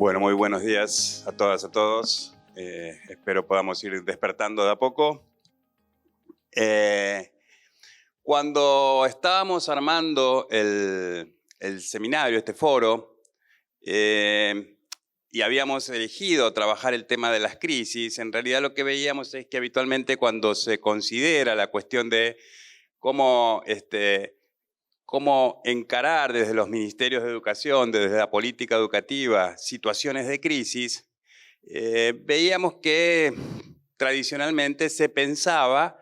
Bueno, muy buenos días a todas, a todos. Espero podamos ir despertando de a poco. Cuando estábamos armando el seminario, este foro, y habíamos elegido trabajar el tema de las crisis, en realidad lo que veíamos es que habitualmente cuando se considera la cuestión de cómo encarar desde los ministerios de educación, desde la política educativa, situaciones de crisis, veíamos que tradicionalmente se pensaba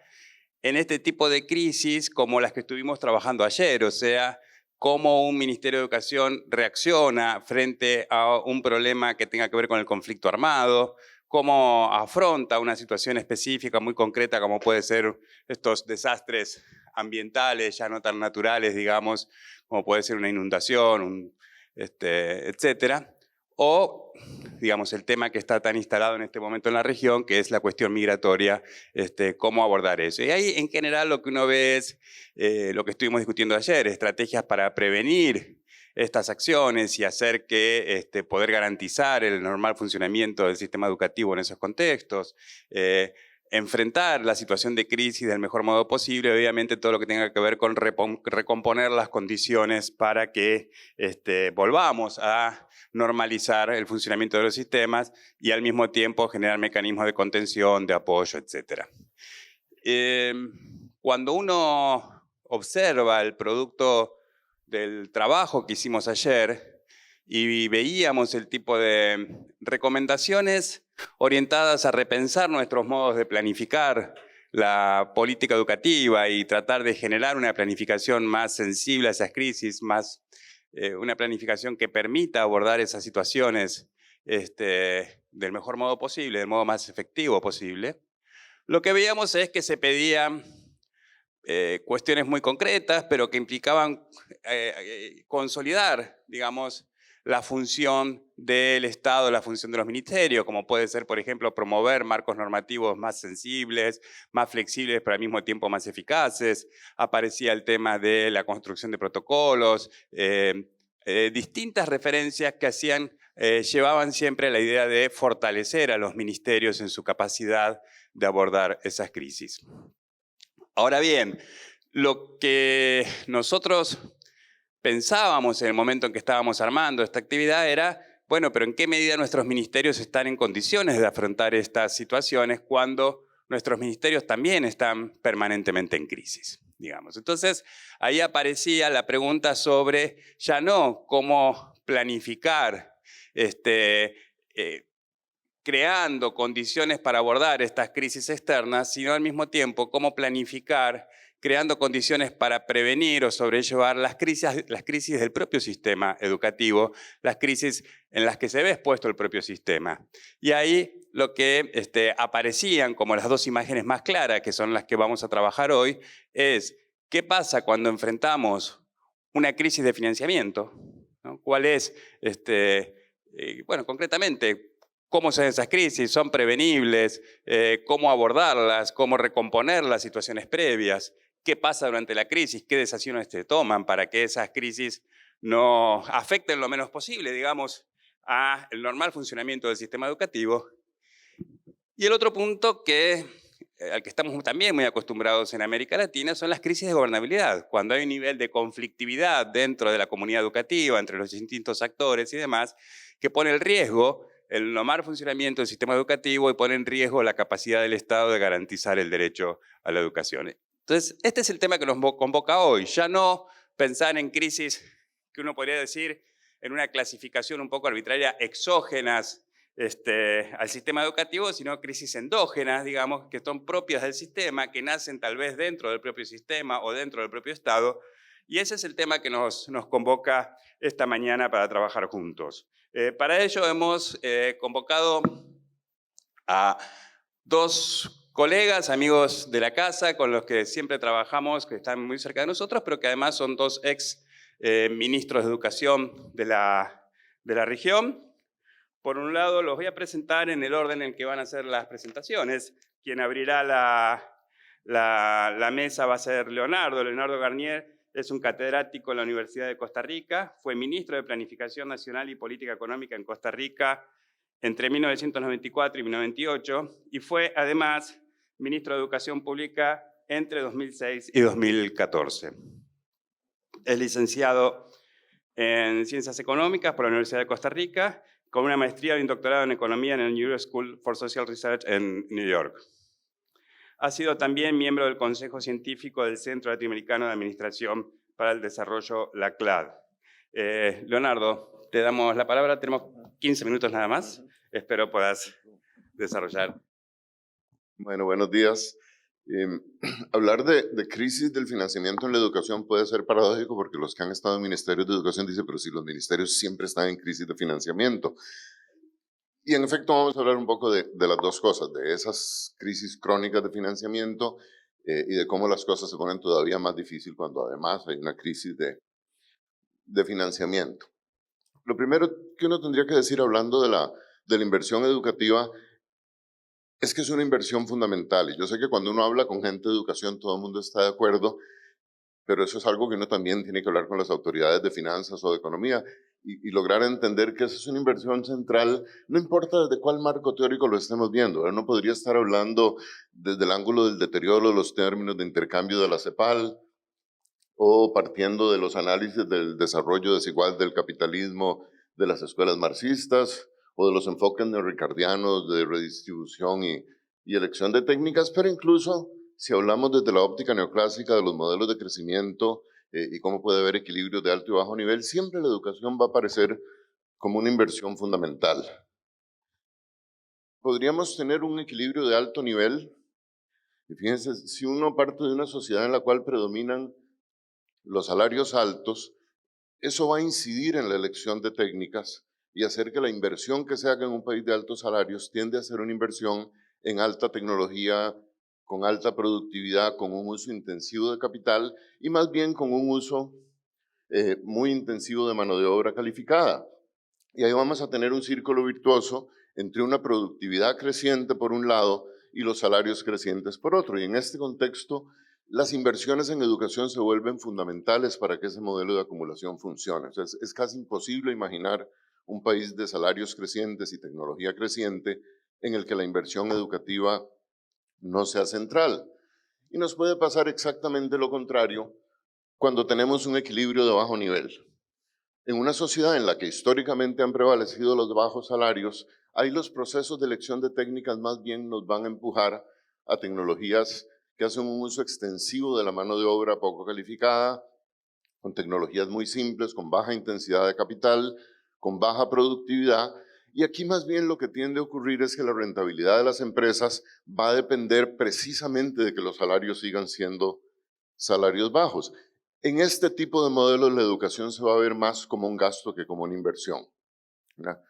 en este tipo de crisis como las que estuvimos trabajando ayer, o sea, cómo un Ministerio de Educación reacciona frente a un problema que tenga que ver con el conflicto armado, cómo afronta una situación específica muy concreta como puede ser estos desastres ambientales, ya no tan naturales, digamos, como puede ser una inundación, etcétera. O, digamos, el tema que está tan instalado en este momento en la región, que es la cuestión migratoria, cómo abordar eso. Y ahí, en general, lo que uno ve es lo que estuvimos discutiendo ayer, estrategias para prevenir estas acciones y hacer que poder garantizar el normal funcionamiento del sistema educativo en esos contextos, enfrentar la situación de crisis del mejor modo posible, obviamente todo lo que tenga que ver con recomponer las condiciones para que volvamos a normalizar el funcionamiento de los sistemas y al mismo tiempo generar mecanismos de contención, de apoyo, etc. Cuando uno observa el producto del trabajo que hicimos ayer y veíamos el tipo de recomendaciones orientadas a repensar nuestros modos de planificar la política educativa y tratar de generar una planificación más sensible a esas crisis, una planificación que permita abordar esas situaciones del mejor modo posible, del modo más efectivo posible, lo que veíamos es que se pedían cuestiones muy concretas, pero que implicaban consolidar, digamos, la función del Estado, la función de los ministerios, como puede ser, por ejemplo, promover marcos normativos más sensibles, más flexibles, pero al mismo tiempo más eficaces. Aparecía el tema de la construcción de protocolos, distintas referencias que llevaban siempre a la idea de fortalecer a los ministerios en su capacidad de abordar esas crisis. Ahora bien, lo que nosotros pensábamos en el momento en que estábamos armando esta actividad era, bueno, pero ¿en qué medida nuestros ministerios están en condiciones de afrontar estas situaciones cuando nuestros ministerios también están permanentemente en crisis, digamos? Entonces, ahí aparecía la pregunta sobre ya no cómo planificar creando condiciones para abordar estas crisis externas, sino al mismo tiempo cómo planificar, creando condiciones para prevenir o sobrellevar las crisis del propio sistema educativo, las crisis en las que se ve expuesto el propio sistema. Y ahí lo que aparecían como las dos imágenes más claras, que son las que vamos a trabajar hoy, es qué pasa cuando enfrentamos una crisis de financiamiento, ¿no? ¿Cuál es, bueno, concretamente, cómo son esas crisis? ¿Son prevenibles? ¿Cómo abordarlas? ¿Cómo recomponer las situaciones previas? ¿Qué pasa durante la crisis? ¿Qué decisiones se toman para que esas crisis no afecten lo menos posible, digamos, al normal funcionamiento del sistema educativo? Y el otro punto al que estamos también muy acostumbrados en América Latina son las crisis de gobernabilidad. Cuando hay un nivel de conflictividad dentro de la comunidad educativa, entre los distintos actores y demás, que pone en riesgo el normal funcionamiento del sistema educativo y pone en riesgo la capacidad del Estado de garantizar el derecho a la educación. Entonces, este es el tema que nos convoca hoy. Ya no pensar en crisis que uno podría decir en una clasificación un poco arbitraria, exógenas al sistema educativo, sino crisis endógenas, digamos, que son propias del sistema, que nacen tal vez dentro del propio sistema o dentro del propio Estado. Y ese es el tema que nos convoca esta mañana para trabajar juntos. Para ello hemos convocado a dos colegas, amigos de la casa, con los que siempre trabajamos, que están muy cerca de nosotros, pero que además son dos ex ministros de Educación de la región. Por un lado, los voy a presentar en el orden en que van a hacer las presentaciones. Quien abrirá la mesa va a ser Leonardo Garnier, es un catedrático en la Universidad de Costa Rica, fue ministro de Planificación Nacional y Política Económica en Costa Rica entre 1994 y 1998 y fue además ministro de Educación Pública entre 2006 y 2014. Es licenciado en Ciencias Económicas por la Universidad de Costa Rica, con una maestría y un doctorado en Economía en el New York School for Social Research en New York. Ha sido también miembro del Consejo Científico del Centro Latinoamericano de Administración para el Desarrollo, la CLAD. Leonardo, te damos la palabra, tenemos 15 minutos nada más. Espero puedas desarrollar. Bueno, buenos días. Hablar de crisis del financiamiento en la educación puede ser paradójico porque los que han estado en ministerios de educación dicen, pero si los ministerios siempre están en crisis de financiamiento. Y en efecto vamos a hablar un poco de las dos cosas, de esas crisis crónicas de financiamiento y de cómo las cosas se ponen todavía más difícil cuando además hay una crisis de financiamiento. Lo primero que uno tendría que decir hablando de la inversión educativa es que es una inversión fundamental. Y yo sé que cuando uno habla con gente de educación todo el mundo está de acuerdo, pero eso es algo que uno también tiene que hablar con las autoridades de finanzas o de economía y lograr entender que esa es una inversión central, no importa desde cuál marco teórico lo estemos viendo. Uno podría estar hablando desde el ángulo del deterioro de los términos de intercambio de la CEPAL o partiendo de los análisis del desarrollo desigual del capitalismo de las escuelas marxistas o de los enfoques neorricardianos de redistribución y elección de técnicas, pero incluso si hablamos desde la óptica neoclásica de los modelos de crecimiento y cómo puede haber equilibrios de alto y bajo nivel, siempre la educación va a aparecer como una inversión fundamental. Podríamos tener un equilibrio de alto nivel, y fíjense, si uno parte de una sociedad en la cual predominan los salarios altos, eso va a incidir en la elección de técnicas y hacer que la inversión que se haga en un país de altos salarios tiende a ser una inversión en alta tecnología, con alta productividad, con un uso intensivo de capital y más bien con un uso muy intensivo de mano de obra calificada. Y ahí vamos a tener un círculo virtuoso entre una productividad creciente por un lado y los salarios crecientes por otro. Y en este contexto, las inversiones en educación se vuelven fundamentales para que ese modelo de acumulación funcione. O sea, es casi imposible imaginar un país de salarios crecientes y tecnología creciente en el que la inversión educativa no sea central. Y nos puede pasar exactamente lo contrario cuando tenemos un equilibrio de bajo nivel. En una sociedad en la que históricamente han prevalecido los bajos salarios, ahí los procesos de elección de técnicas más bien nos van a empujar a tecnologías que hacen un uso extensivo de la mano de obra poco calificada, con tecnologías muy simples, con baja intensidad de capital, con baja productividad. Y aquí más bien lo que tiende a ocurrir es que la rentabilidad de las empresas va a depender precisamente de que los salarios sigan siendo salarios bajos. En este tipo de modelos la educación se va a ver más como un gasto que como una inversión, ¿verdad?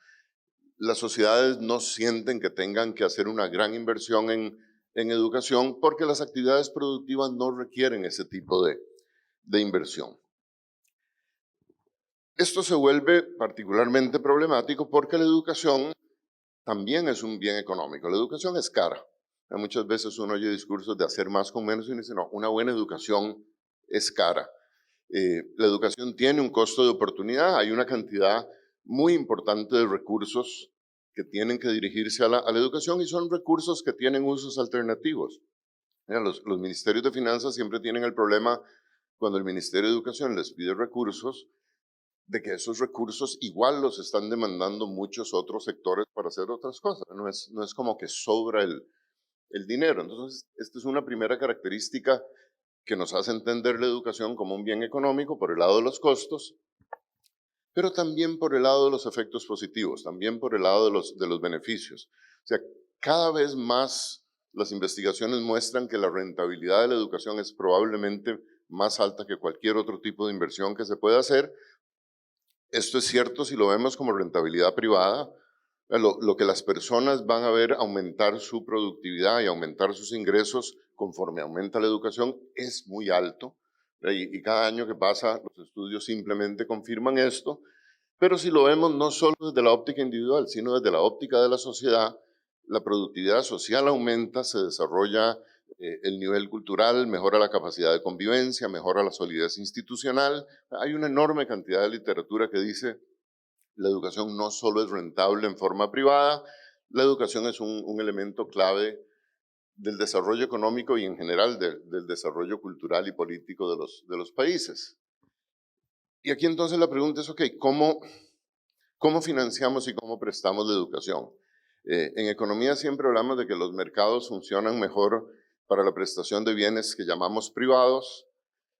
Las sociedades no sienten que tengan que hacer una gran inversión en educación porque las actividades productivas no requieren ese tipo de inversión. Esto se vuelve particularmente problemático porque la educación también es un bien económico. La educación es cara. Muchas veces uno oye discursos de hacer más con menos y uno dice, no, una buena educación es cara. La educación tiene un costo de oportunidad, hay una cantidad muy importante de recursos que tienen que dirigirse a la educación y son recursos que tienen usos alternativos. Los ministerios de finanzas siempre tienen el problema cuando el Ministerio de Educación les pide recursos, de que esos recursos igual los están demandando muchos otros sectores para hacer otras cosas. No es como que sobra el dinero. Entonces, esta es una primera característica que nos hace entender la educación como un bien económico por el lado de los costos, pero también por el lado de los efectos positivos, también por el lado de los beneficios. O sea, cada vez más las investigaciones muestran que la rentabilidad de la educación es probablemente más alta que cualquier otro tipo de inversión que se pueda hacer. Esto es cierto si lo vemos como rentabilidad privada. Lo que las personas van a ver aumentar su productividad y aumentar sus ingresos conforme aumenta la educación es muy alto. Y cada año que pasa los estudios simplemente confirman esto. Pero si lo vemos no solo desde la óptica individual, sino desde la óptica de la sociedad, la productividad social aumenta, se desarrolla el nivel cultural, mejora la capacidad de convivencia, mejora la solidez institucional. Hay una enorme cantidad de literatura que dice la educación no solo es rentable en forma privada, la educación es un elemento clave del desarrollo económico y en general del desarrollo cultural y político de los países. Y aquí entonces la pregunta es, ok, ¿cómo financiamos y cómo prestamos la educación? En economía siempre hablamos de que los mercados funcionan mejor para la prestación de bienes que llamamos privados.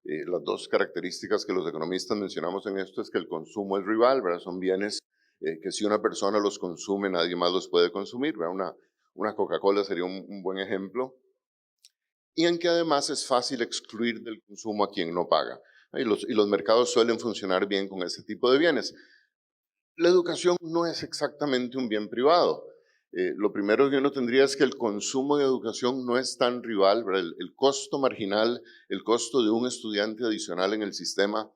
Las dos características que los economistas mencionamos en esto es que el consumo es rival, ¿verdad? Son bienes que si una persona los consume, nadie más los puede consumir, ¿verdad? Una Coca-Cola sería un buen ejemplo. Y en que además es fácil excluir del consumo a quien no paga. Y los mercados suelen funcionar bien con ese tipo de bienes. La educación no es exactamente un bien privado. Lo primero que uno tendría es que el consumo de educación no es tan rival, ¿verdad? El costo marginal, el costo de un estudiante adicional en el sistema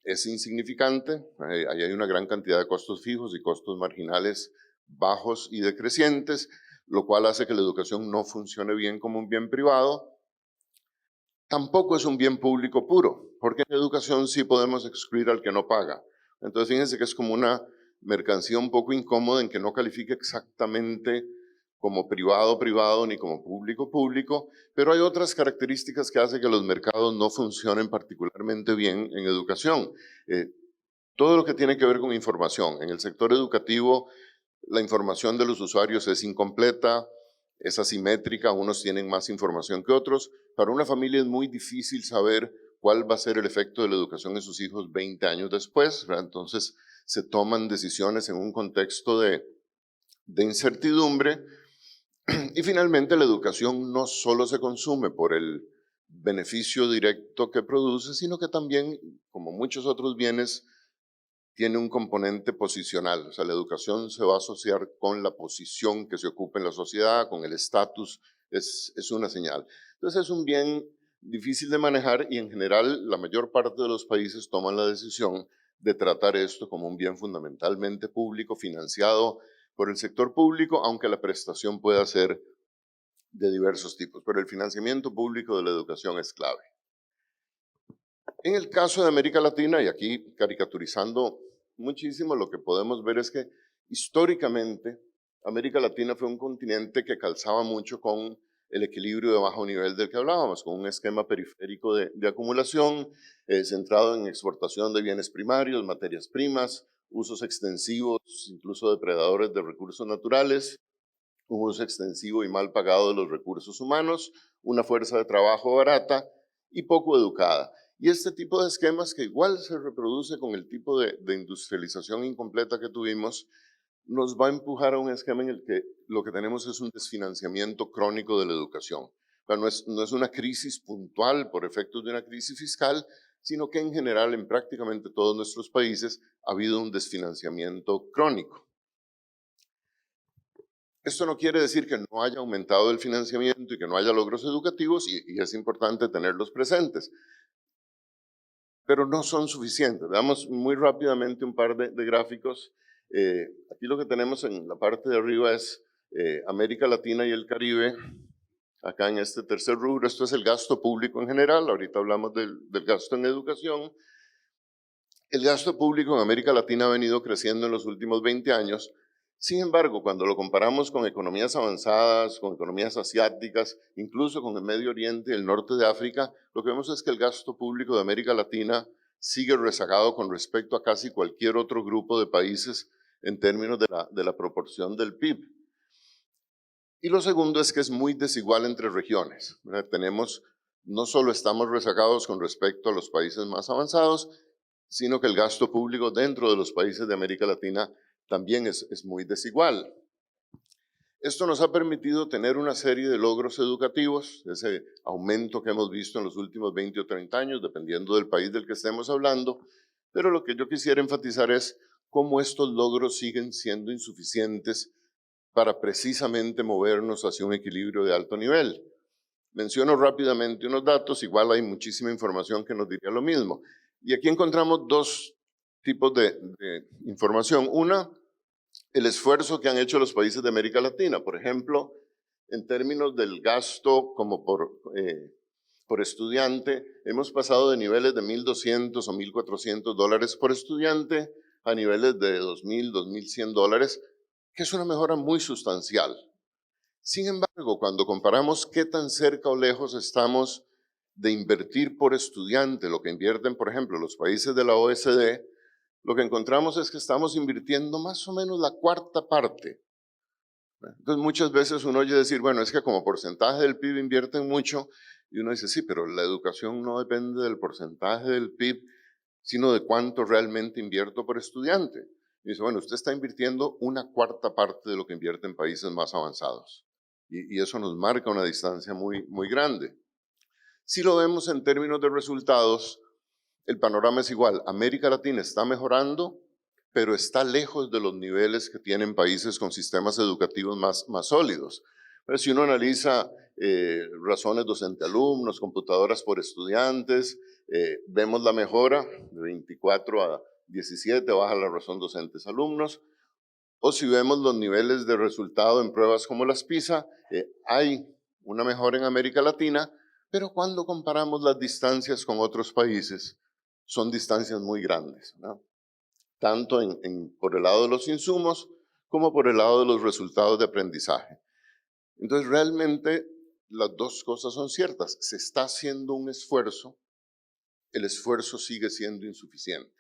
es insignificante. Ahí hay una gran cantidad de costos fijos y costos marginales bajos y decrecientes, lo cual hace que la educación no funcione bien como un bien privado. Tampoco es un bien público puro, porque en educación sí podemos excluir al que no paga. Entonces fíjense que es como una mercancía un poco incómoda en que no califica exactamente como privado privado ni como público público, pero hay otras características que hacen que los mercados no funcionen particularmente bien en educación. Todo lo que tiene que ver con información. En el sector educativo, la información de los usuarios es incompleta, es asimétrica, unos tienen más información que otros. Para una familia es muy difícil saber cuál va a ser el efecto de la educación en sus hijos 20 años después, ¿verdad? Entonces se toman decisiones en un contexto de incertidumbre. Y finalmente la educación no solo se consume por el beneficio directo que produce, sino que también, como muchos otros bienes, tiene un componente posicional. O sea, la educación se va a asociar con la posición que se ocupa en la sociedad, con el estatus, es una señal. Entonces es un bien difícil de manejar y en general la mayor parte de los países toman la decisión de tratar esto como un bien fundamentalmente público, financiado por el sector público, aunque la prestación pueda ser de diversos tipos. Pero el financiamiento público de la educación es clave. En el caso de América Latina, y aquí caricaturizando muchísimo, lo que podemos ver es que históricamente América Latina fue un continente que calzaba mucho con el equilibrio de bajo nivel del que hablábamos, con un esquema periférico de acumulación centrado en exportación de bienes primarios, materias primas, usos extensivos, incluso depredadores de recursos naturales, un uso extensivo y mal pagado de los recursos humanos, una fuerza de trabajo barata y poco educada. Y este tipo de esquemas, que igual se reproduce con el tipo de industrialización incompleta que tuvimos, nos va a empujar a un esquema en el que lo que tenemos es un desfinanciamiento crónico de la educación. O sea, no es una crisis puntual por efectos de una crisis fiscal, sino que en general en prácticamente todos nuestros países ha habido un desfinanciamiento crónico. Esto no quiere decir que no haya aumentado el financiamiento y que no haya logros educativos, y es importante tenerlos presentes, pero no son suficientes. Veamos muy rápidamente un par de gráficos. Aquí lo que tenemos en la parte de arriba es América Latina y el Caribe. Acá en este tercer rubro, esto es el gasto público en general. Ahorita hablamos del gasto en educación. El gasto público en América Latina ha venido creciendo en los últimos 20 años. Sin embargo, cuando lo comparamos con economías avanzadas, con economías asiáticas, incluso con el Medio Oriente y el norte de África, lo que vemos es que el gasto público de América Latina sigue rezagado con respecto a casi cualquier otro grupo de países en términos de la proporción del PIB. Y lo segundo es que es muy desigual entre regiones, ¿verdad? No solo estamos rezagados con respecto a los países más avanzados, sino que el gasto público dentro de los países de América Latina también es muy desigual. Esto nos ha permitido tener una serie de logros educativos, ese aumento que hemos visto en los últimos 20 o 30 años, dependiendo del país del que estemos hablando, pero lo que yo quisiera enfatizar es cómo estos logros siguen siendo insuficientes para precisamente movernos hacia un equilibrio de alto nivel. Menciono rápidamente unos datos, igual hay muchísima información que nos diría lo mismo. Y aquí encontramos dos tipos de información. Una, el esfuerzo que han hecho los países de América Latina. Por ejemplo, en términos del gasto como por estudiante, hemos pasado de niveles de 1.200 o 1.400 dólares por estudiante a niveles de 2.000, 2.100 dólares, que es una mejora muy sustancial. Sin embargo, cuando comparamos qué tan cerca o lejos estamos de invertir por estudiante, lo que invierten, por ejemplo, los países de la OECD, lo que encontramos es que estamos invirtiendo más o menos la cuarta parte. Entonces muchas veces uno oye decir, bueno, es que como porcentaje del PIB invierten mucho, y uno dice, sí, pero la educación no depende del porcentaje del PIB, sino de cuánto realmente invierto por estudiante. Y dice, bueno, usted está invirtiendo una cuarta parte de lo que invierte en países más avanzados. Y eso nos marca una distancia muy grande. Si lo vemos en términos de resultados, el panorama es igual. América Latina está mejorando, pero está lejos de los niveles que tienen países con sistemas educativos más sólidos. Pero si uno analiza razones docente-alumnos, computadoras por estudiantes, vemos la mejora de 24 a 17, baja la razón docentes-alumnos. O si vemos los niveles de resultado en pruebas como las PISA, hay una mejora en América Latina, pero cuando comparamos las distancias con otros países, son distancias muy grandes, ¿no? Tanto por el lado de los insumos como por el lado de los resultados de aprendizaje. Entonces, realmente las dos cosas son ciertas. Se está haciendo un esfuerzo, el esfuerzo sigue siendo insuficiente.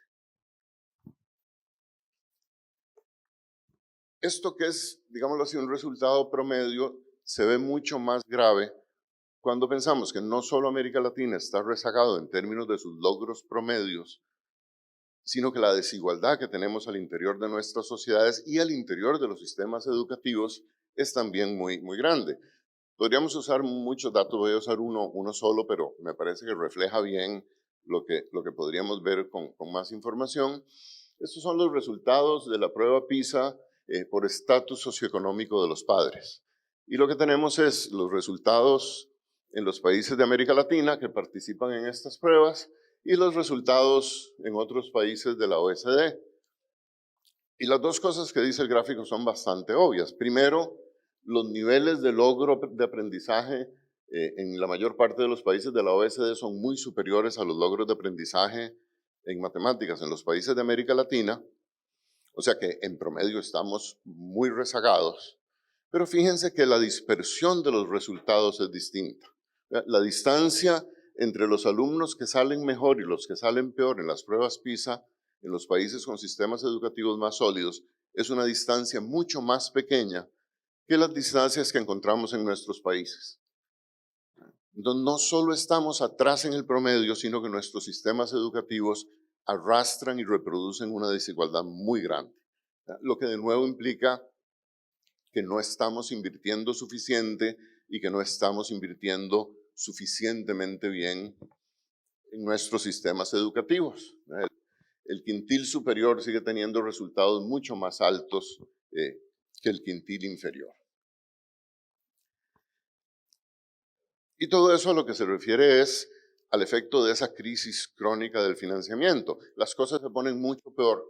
Esto que es, digámoslo así, un resultado promedio, se ve mucho más grave cuando pensamos que no solo América Latina está rezagado en términos de sus logros promedios, sino que la desigualdad que tenemos al interior de nuestras sociedades y al interior de los sistemas educativos es también muy grande. Podríamos usar muchos datos, voy a usar uno solo, pero me parece que refleja bien lo que podríamos ver con más información. Estos son los resultados de la prueba PISA por estatus socioeconómico de los padres. Y lo que tenemos es los resultados en los países de América Latina que participan en estas pruebas y los resultados en otros países de la OECD. Y las dos cosas que dice el gráfico son bastante obvias. Primero, los niveles de logro de aprendizaje en la mayor parte de los países de la OECD son muy superiores a los logros de aprendizaje en matemáticas en los países de América Latina. O sea que en promedio estamos muy rezagados. Pero fíjense que la dispersión de los resultados es distinta. La distancia entre los alumnos que salen mejor y los que salen peor en las pruebas PISA en los países con sistemas educativos más sólidos es una distancia mucho más pequeña que las distancias que encontramos en nuestros países. Entonces, no solo estamos atrás en el promedio, sino que nuestros sistemas educativos arrastran y reproducen una desigualdad muy grande, lo que de nuevo implica que no estamos invirtiendo suficiente y que no estamos invirtiendo suficientemente bien en nuestros sistemas educativos. El quintil superior sigue teniendo resultados mucho más altos que el quintil inferior. Y todo eso a lo que se refiere es al efecto de esa crisis crónica del financiamiento. Las cosas se ponen mucho peor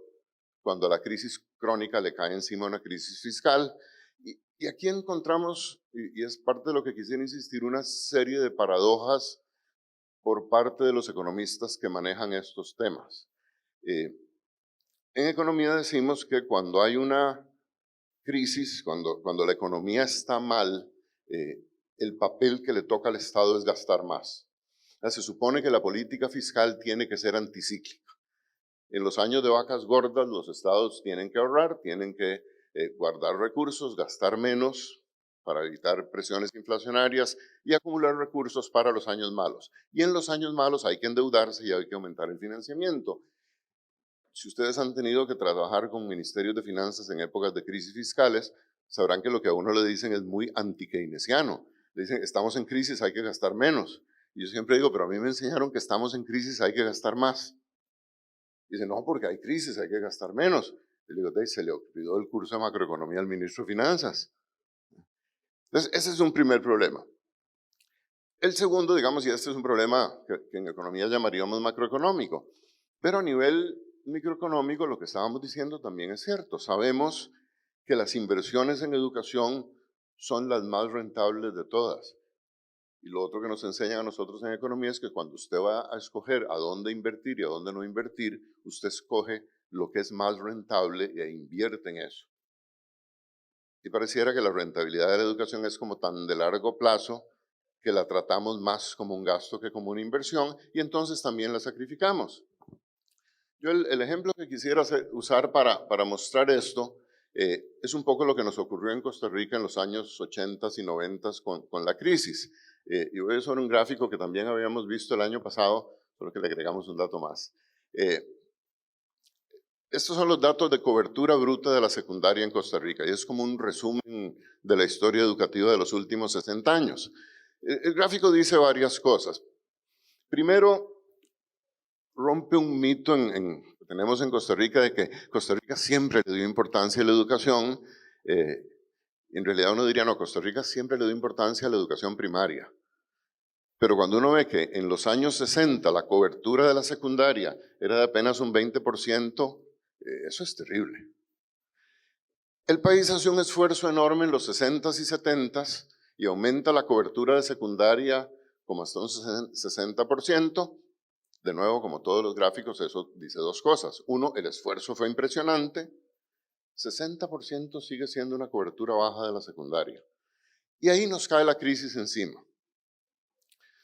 cuando a la crisis crónica le cae encima una crisis fiscal. Y aquí encontramos, y es parte de lo que quisiera insistir, una serie de paradojas por parte de los economistas que manejan estos temas. En economía decimos que cuando hay una crisis, cuando la economía está mal, el papel que le toca al Estado es gastar más. Se supone que la política fiscal tiene que ser anticíclica. En los años de vacas gordas, los estados tienen que ahorrar, tienen que guardar recursos, gastar menos para evitar presiones inflacionarias y acumular recursos para los años malos. Y en los años malos hay que endeudarse y hay que aumentar el financiamiento. Si ustedes han tenido que trabajar con ministerios de finanzas en épocas de crisis fiscales, sabrán que lo que a uno le dicen es muy anti-keynesiano. Le dicen, estamos en crisis, hay que gastar menos. Y yo siempre digo, pero a mí me enseñaron que estamos en crisis, hay que gastar más. Dice, no, porque hay crisis, hay que gastar menos. Y le digo, se le olvidó el curso de macroeconomía al ministro de Finanzas. Entonces, ese es un primer problema. El segundo, digamos, y este es un problema que en economía llamaríamos macroeconómico, pero a nivel microeconómico lo que estábamos diciendo también es cierto. Sabemos que las inversiones en educación son las más rentables de todas. Y lo otro que nos enseñan a nosotros en economía es que cuando usted va a escoger a dónde invertir y a dónde no invertir, usted escoge lo que es más rentable e invierte en eso. Y pareciera que la rentabilidad de la educación es como tan de largo plazo que la tratamos más como un gasto que como una inversión y entonces también la sacrificamos. Yo el ejemplo que quisiera usar para mostrar esto es un poco lo que nos ocurrió en Costa Rica en los años 80 y 90 con la crisis. Y voy a usar un gráfico que también habíamos visto el año pasado, solo que le agregamos un dato más. Estos son los datos de cobertura bruta de la secundaria en Costa Rica y es como un resumen de la historia educativa de los últimos 60 años. El gráfico dice varias cosas. Primero, rompe un mito que tenemos en Costa Rica de que Costa Rica siempre le dio importancia a la educación. En realidad uno diría, no, Costa Rica siempre le dio importancia a la educación primaria. Pero cuando uno ve que en los años 60 la cobertura de la secundaria era de apenas un 20%, eso es terrible. El país hace un esfuerzo enorme en los 60s y 70s y aumenta la cobertura de secundaria como hasta un 60%. De nuevo, como todos los gráficos, eso dice dos cosas. Uno, el esfuerzo fue impresionante. 60% sigue siendo una cobertura baja de la secundaria. Y ahí nos cae la crisis encima.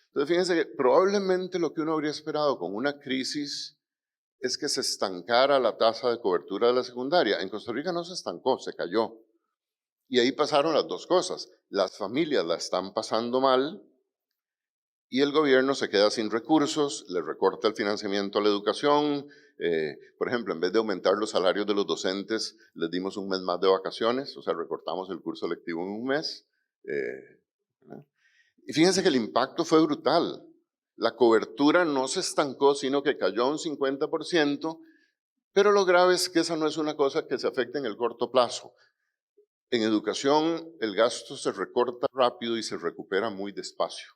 Entonces, fíjense que probablemente lo que uno habría esperado con una crisis es que se estancara la tasa de cobertura de la secundaria. En Costa Rica no se estancó, se cayó. Y ahí pasaron las dos cosas. Las familias la están pasando mal y el gobierno se queda sin recursos, le recorta el financiamiento a la educación. Por ejemplo, en vez de aumentar los salarios de los docentes, les dimos un mes más de vacaciones, o sea, recortamos el curso lectivo en un mes. Y fíjense que el impacto fue brutal. La cobertura no se estancó, sino que cayó a un 50%, pero lo grave es que esa no es una cosa que se afecte en el corto plazo. En educación, el gasto se recorta rápido y se recupera muy despacio.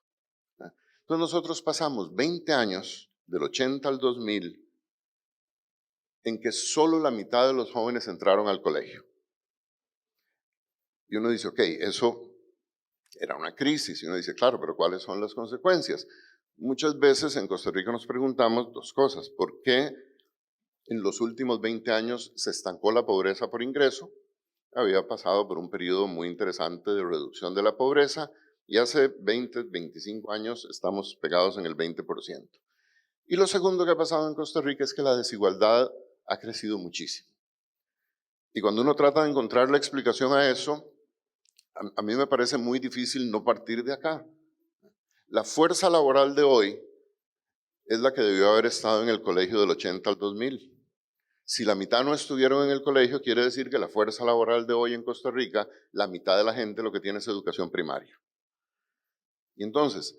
Entonces nosotros pasamos 20 años, del 80 al 2000, en que solo la mitad de los jóvenes entraron al colegio. Y uno dice, ok, eso era una crisis. Y uno dice, claro, pero ¿cuáles son las consecuencias? Muchas veces en Costa Rica nos preguntamos dos cosas. ¿Por qué en los últimos 20 años se estancó la pobreza por ingreso? Había pasado por un periodo muy interesante de reducción de la pobreza y hace 20, 25 años estamos pegados en el 20%. Y lo segundo que ha pasado en Costa Rica es que la desigualdad ha crecido muchísimo. Y cuando uno trata de encontrar la explicación a eso, a mí me parece muy difícil no partir de acá. La fuerza laboral de hoy es la que debió haber estado en el colegio del 80 al 2000. Si la mitad no estuvieron en el colegio, quiere decir que la fuerza laboral de hoy en Costa Rica, la mitad de la gente lo que tiene es educación primaria. Y entonces,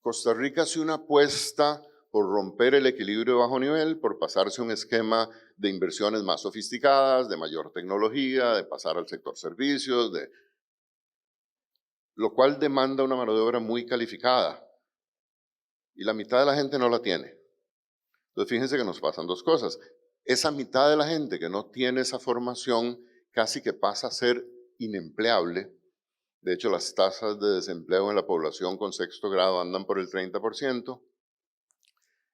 Costa Rica hace una apuesta por romper el equilibrio de bajo nivel, por pasarse a un esquema de inversiones más sofisticadas, de mayor tecnología, de pasar al sector servicios, lo cual demanda una mano de obra muy calificada. Y la mitad de la gente no la tiene. Entonces, fíjense que nos pasan dos cosas. Esa mitad de la gente que no tiene esa formación casi que pasa a ser inempleable. De hecho, las tasas de desempleo en la población con sexto grado andan por el 30%.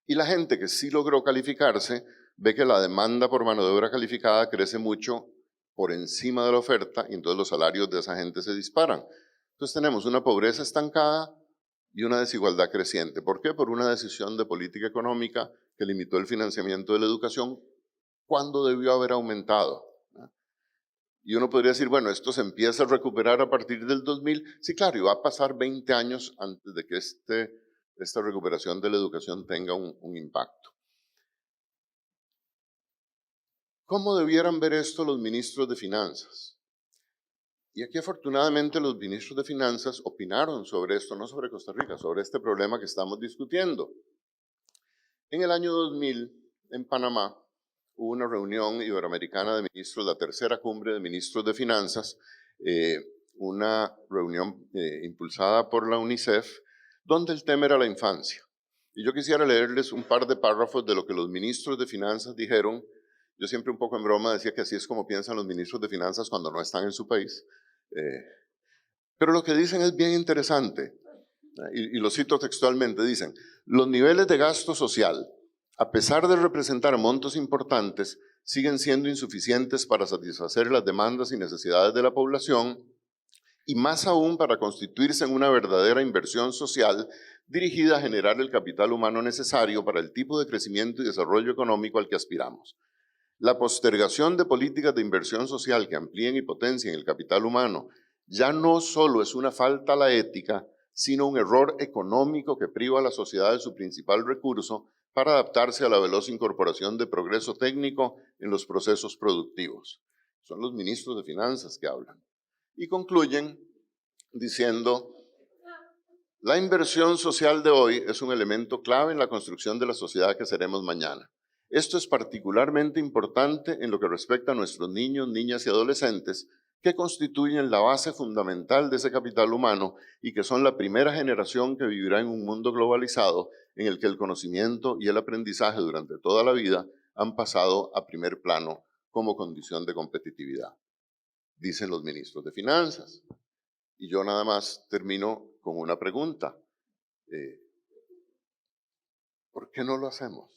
Y la gente que sí logró calificarse ve que la demanda por mano de obra calificada crece mucho por encima de la oferta y entonces los salarios de esa gente se disparan. Entonces tenemos una pobreza estancada y una desigualdad creciente. ¿Por qué? Por una decisión de política económica que limitó el financiamiento de la educación cuando debió haber aumentado. Y uno podría decir, bueno, esto se empieza a recuperar a partir del 2000. Sí, claro, y va a pasar 20 años antes de que esta recuperación de la educación tenga un impacto. ¿Cómo debieran ver esto los ministros de finanzas? Y aquí afortunadamente los ministros de finanzas opinaron sobre esto, no sobre Costa Rica, sobre este problema que estamos discutiendo. En el año 2000, en Panamá, hubo una reunión iberoamericana de ministros, la tercera cumbre de ministros de finanzas, una reunión impulsada por la UNICEF, donde el tema era la infancia. Y yo quisiera leerles un par de párrafos de lo que los ministros de finanzas dijeron. Yo siempre un poco en broma decía que así es como piensan los ministros de finanzas cuando no están en su país. Pero lo que dicen es bien interesante, y lo cito textualmente, dicen, los niveles de gasto social, a pesar de representar montos importantes, siguen siendo insuficientes para satisfacer las demandas y necesidades de la población, y más aún para constituirse en una verdadera inversión social dirigida a generar el capital humano necesario para el tipo de crecimiento y desarrollo económico al que aspiramos. La postergación de políticas de inversión social que amplíen y potencien el capital humano ya no solo es una falta a la ética, sino un error económico que priva a la sociedad de su principal recurso para adaptarse a la veloz incorporación de progreso técnico en los procesos productivos. Son los ministros de Finanzas que hablan. Y concluyen diciendo, la inversión social de hoy es un elemento clave en la construcción de la sociedad que seremos mañana. Esto es particularmente importante en lo que respecta a nuestros niños, niñas y adolescentes, que constituyen la base fundamental de ese capital humano y que son la primera generación que vivirá en un mundo globalizado en el que el conocimiento y el aprendizaje durante toda la vida han pasado a primer plano como condición de competitividad, dicen los ministros de Finanzas. Y yo nada más termino con una pregunta. ¿Por qué no lo hacemos?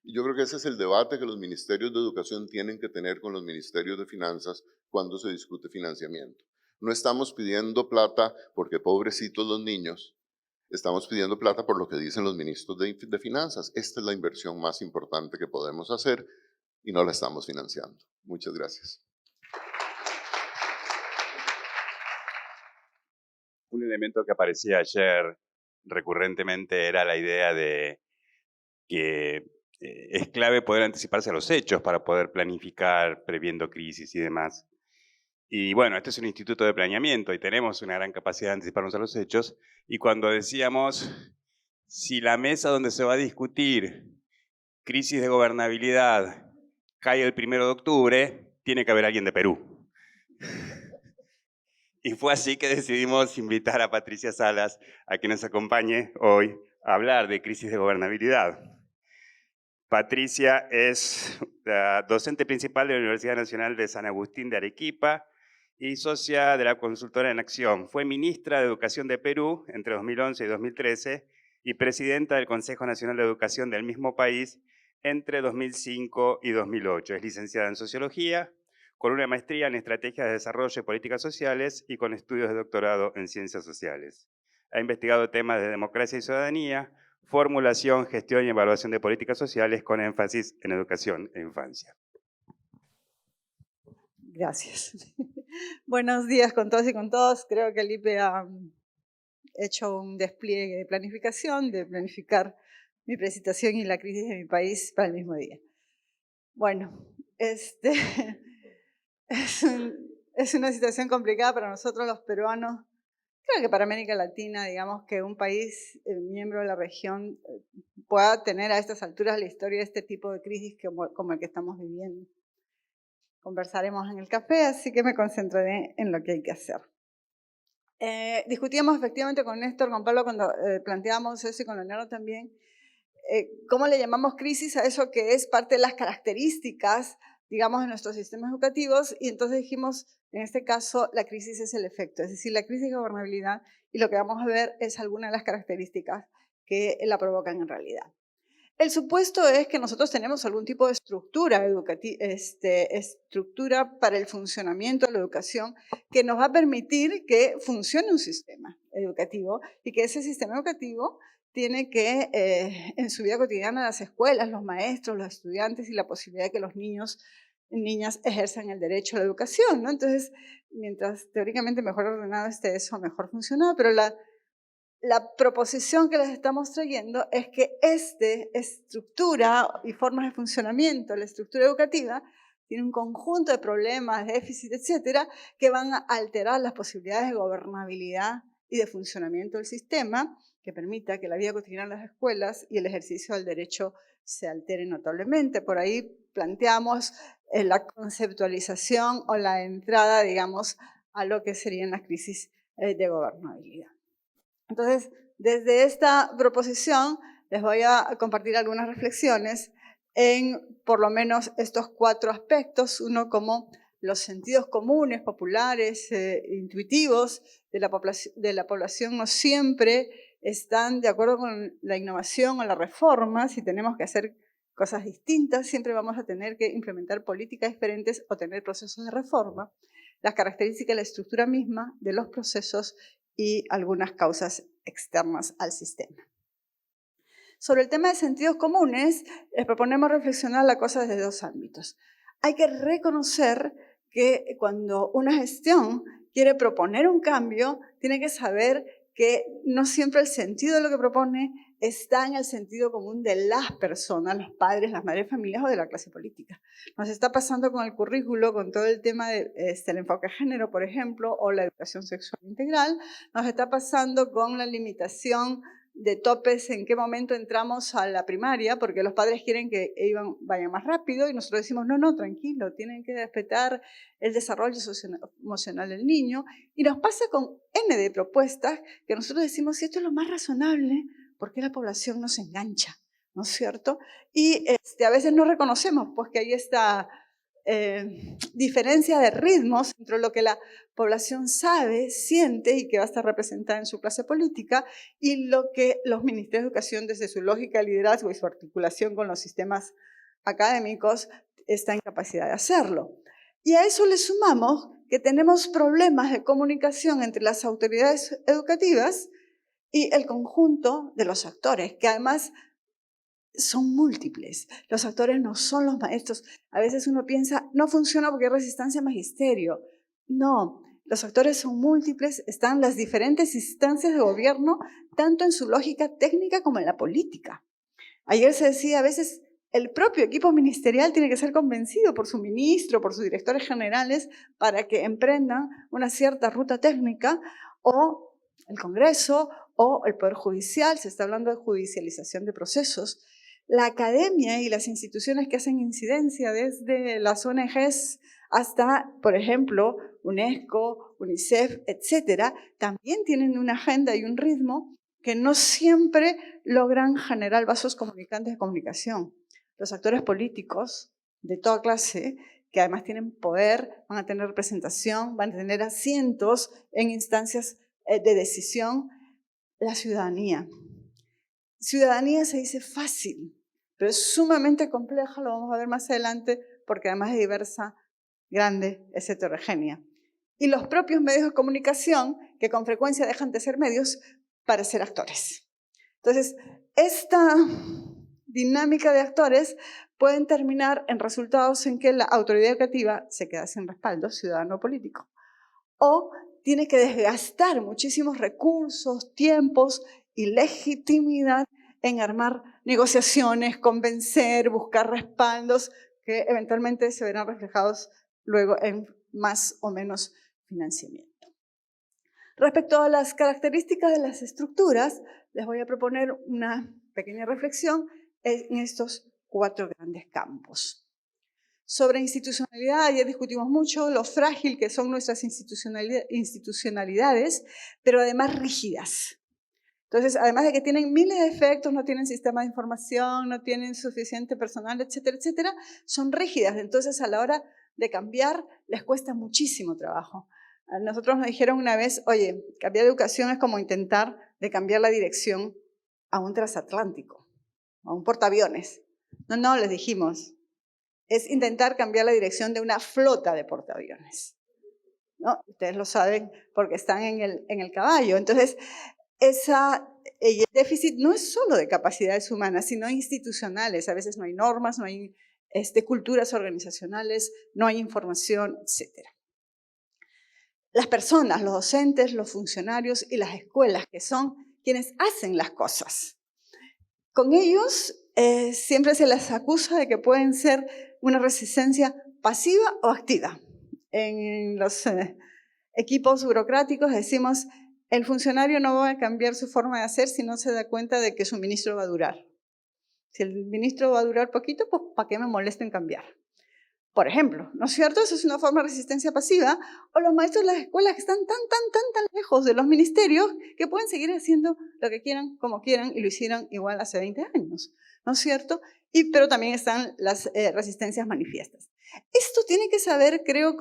Y yo creo que ese es el debate que los ministerios de educación tienen que tener con los ministerios de finanzas cuando se discute financiamiento. No estamos pidiendo plata porque pobrecitos los niños, estamos pidiendo plata por lo que dicen los ministros de finanzas. Esta es la inversión más importante que podemos hacer y no la estamos financiando. Muchas gracias. Un elemento que aparecía ayer recurrentemente era la idea de que es clave poder anticiparse a los hechos para poder planificar previendo crisis y demás. Y bueno, este es un instituto de planeamiento y tenemos una gran capacidad de anticiparnos a los hechos. Y cuando decíamos, si la mesa donde se va a discutir crisis de gobernabilidad cae el 1 de octubre, tiene que haber alguien de Perú. Y fue así que decidimos invitar a Patricia Salas a que nos acompañe hoy a hablar de crisis de gobernabilidad. Patricia es docente principal de la Universidad Nacional de San Agustín de Arequipa y socia de la consultora En Acción. Fue ministra de Educación de Perú entre 2011 y 2013 y presidenta del Consejo Nacional de Educación del mismo país entre 2005 y 2008. Es licenciada en Sociología, con una maestría en Estrategias de Desarrollo y Políticas Sociales y con estudios de doctorado en Ciencias Sociales. Ha investigado temas de democracia y ciudadanía, formulación, gestión y evaluación de políticas sociales con énfasis en educación e infancia. Gracias. Buenos días con todos y con todos. Creo que el IPE ha hecho un despliegue de planificación, de planificar mi presentación y la crisis de mi país para el mismo día. Bueno, es una situación complicada para nosotros los peruanos. Creo que para América Latina, digamos, que un país miembro de la región pueda tener a estas alturas de la historia este tipo de crisis como el que estamos viviendo. Conversaremos en el café, así que me concentraré en lo que hay que hacer. Discutíamos efectivamente con Néstor, con Pablo, cuando planteábamos eso y con Leonardo también, cómo le llamamos crisis a eso que es parte de las características, digamos, de nuestros sistemas educativos, y entonces dijimos, en este caso, la crisis es el efecto, es decir, la crisis de gobernabilidad, y lo que vamos a ver es alguna de las características que la provocan en realidad. El supuesto es que nosotros tenemos algún tipo de estructura educativa, estructura para el funcionamiento de la educación que nos va a permitir que funcione un sistema educativo y que ese sistema educativo tiene que, en su vida cotidiana, las escuelas, los maestros, los estudiantes y la posibilidad de que los niños y niñas ejerzan el derecho a la educación, ¿no? Entonces, mientras teóricamente mejor ordenado esté eso, mejor funciona, pero la proposición que les estamos trayendo es que estructura y formas de funcionamiento, la estructura educativa, tiene un conjunto de problemas, déficit, etcétera, que van a alterar las posibilidades de gobernabilidad y de funcionamiento del sistema, que permita que la vida cotidiana de las escuelas y el ejercicio del derecho se altere notablemente. Por ahí planteamos la conceptualización o la entrada, digamos, a lo que serían las crisis de gobernabilidad. Entonces, desde esta proposición les voy a compartir algunas reflexiones en por lo menos estos 4 aspectos. Uno, como los sentidos comunes, populares, intuitivos de la población no siempre están de acuerdo con la innovación o la reforma. Si tenemos que hacer cosas distintas, siempre vamos a tener que implementar políticas diferentes o tener procesos de reforma. Las características de la estructura misma de los procesos y algunas causas externas al sistema. Sobre el tema de sentidos comunes, les proponemos reflexionar la cosa desde dos ámbitos. Hay que reconocer que cuando una gestión quiere proponer un cambio, tiene que saber que no siempre el sentido de lo que propone está en el sentido común de las personas, los padres, las madres de familias o de la clase política. Nos está pasando con el currículo, con todo el tema del enfoque de género, por ejemplo, o la educación sexual integral. Nos está pasando con la limitación de topes en qué momento entramos a la primaria, porque los padres quieren que vayan más rápido y nosotros decimos, no, tranquilo, tienen que respetar el desarrollo socioemocional del niño. Y nos pasa con N de propuestas que nosotros decimos, si esto es lo más razonable, ¿por qué la población no se engancha? ¿No es cierto? Y a veces no reconocemos pues, que hay esta diferencia de ritmos entre lo que la población sabe, siente y que va a estar representada en su clase política y lo que los ministerios de educación desde su lógica de liderazgo y su articulación con los sistemas académicos está en capacidad de hacerlo. Y a eso le sumamos que tenemos problemas de comunicación entre las autoridades educativas y el conjunto de los actores, que además son múltiples. Los actores no son los maestros. A veces uno piensa, no funciona porque hay resistencia a magisterio. No, los actores son múltiples, están las diferentes instancias de gobierno, tanto en su lógica técnica como en la política. Ayer se decía, a veces el propio equipo ministerial tiene que ser convencido por su ministro, por sus directores generales, para que emprendan una cierta ruta técnica, o el Congreso, o el Poder Judicial, se está hablando de judicialización de procesos. La academia y las instituciones que hacen incidencia, desde las ONGs hasta, por ejemplo, UNESCO, UNICEF, etcétera, también tienen una agenda y un ritmo que no siempre logran generar vasos comunicantes de comunicación. Los actores políticos de toda clase, que además tienen poder, van a tener representación, van a tener asientos en instancias de decisión. La ciudadanía. Ciudadanía se dice fácil, pero es sumamente compleja, lo vamos a ver más adelante, porque además es diversa, grande, es heterogénea. Y los propios medios de comunicación, que con frecuencia dejan de ser medios para ser actores. Entonces, esta dinámica de actores pueden terminar en resultados en que la autoridad educativa se queda sin respaldo ciudadano político, o tiene que desgastar muchísimos recursos, tiempos y legitimidad en armar negociaciones, convencer, buscar respaldos que eventualmente se verán reflejados luego en más o menos financiamiento. Respecto a las características de las estructuras, les voy a proponer una pequeña reflexión en estos 4 grandes campos. Sobre institucionalidad, ya discutimos mucho lo frágil que son nuestras institucionalidades, pero además rígidas. Entonces, además de que tienen miles de efectos, no tienen sistema de información, no tienen suficiente personal, etcétera, etcétera, son rígidas. Entonces, a la hora de cambiar, les cuesta muchísimo trabajo. A nosotros nos dijeron una vez, oye, cambiar de educación es como intentar de cambiar la dirección a un transatlántico, a un portaaviones. No, les dijimos, es intentar cambiar la dirección de una flota de portaaviones, ¿no? Ustedes lo saben porque están en el caballo. Entonces, el déficit no es solo de capacidades humanas, sino institucionales. A veces no hay normas, no hay culturas organizacionales, no hay información, etc. Las personas, los docentes, los funcionarios y las escuelas, que son quienes hacen las cosas. Con ellos siempre se les acusa de que pueden ser una resistencia pasiva o activa. En los equipos burocráticos decimos, el funcionario no va a cambiar su forma de hacer si no se da cuenta de que su ministro va a durar. Si el ministro va a durar poquito, pues ¿para qué me molesto en cambiar? Por ejemplo, ¿no es cierto? Eso es una forma de resistencia pasiva. O los maestros de las escuelas que están tan lejos de los ministerios que pueden seguir haciendo lo que quieran, como quieran, y lo hicieron igual hace 20 años, ¿no es cierto? Pero también están las resistencias manifiestas. Esto tiene que saber, creo,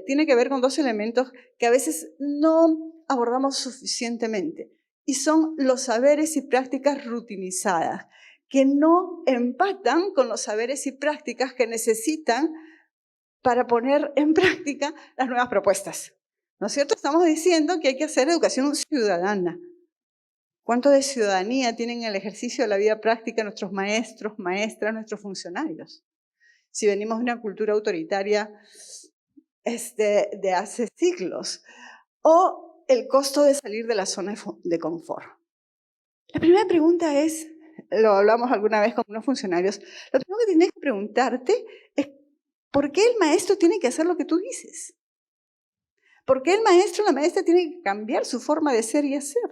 tiene que ver con dos elementos que a veces no abordamos suficientemente, y son los saberes y prácticas rutinizadas, que no empatan con los saberes y prácticas que necesitan para poner en práctica las nuevas propuestas. ¿No es cierto? Estamos diciendo que hay que hacer educación ciudadana. ¿Cuánto de ciudadanía tienen en el ejercicio de la vida práctica nuestros maestros, maestras, nuestros funcionarios? Si venimos de una cultura autoritaria de hace siglos. O el costo de salir de la zona de confort. La primera pregunta es, lo hablamos alguna vez con unos funcionarios, lo primero que tienes que preguntarte es ¿por qué el maestro tiene que hacer lo que tú dices? ¿Por qué el maestro o la maestra tiene que cambiar su forma de ser y hacer?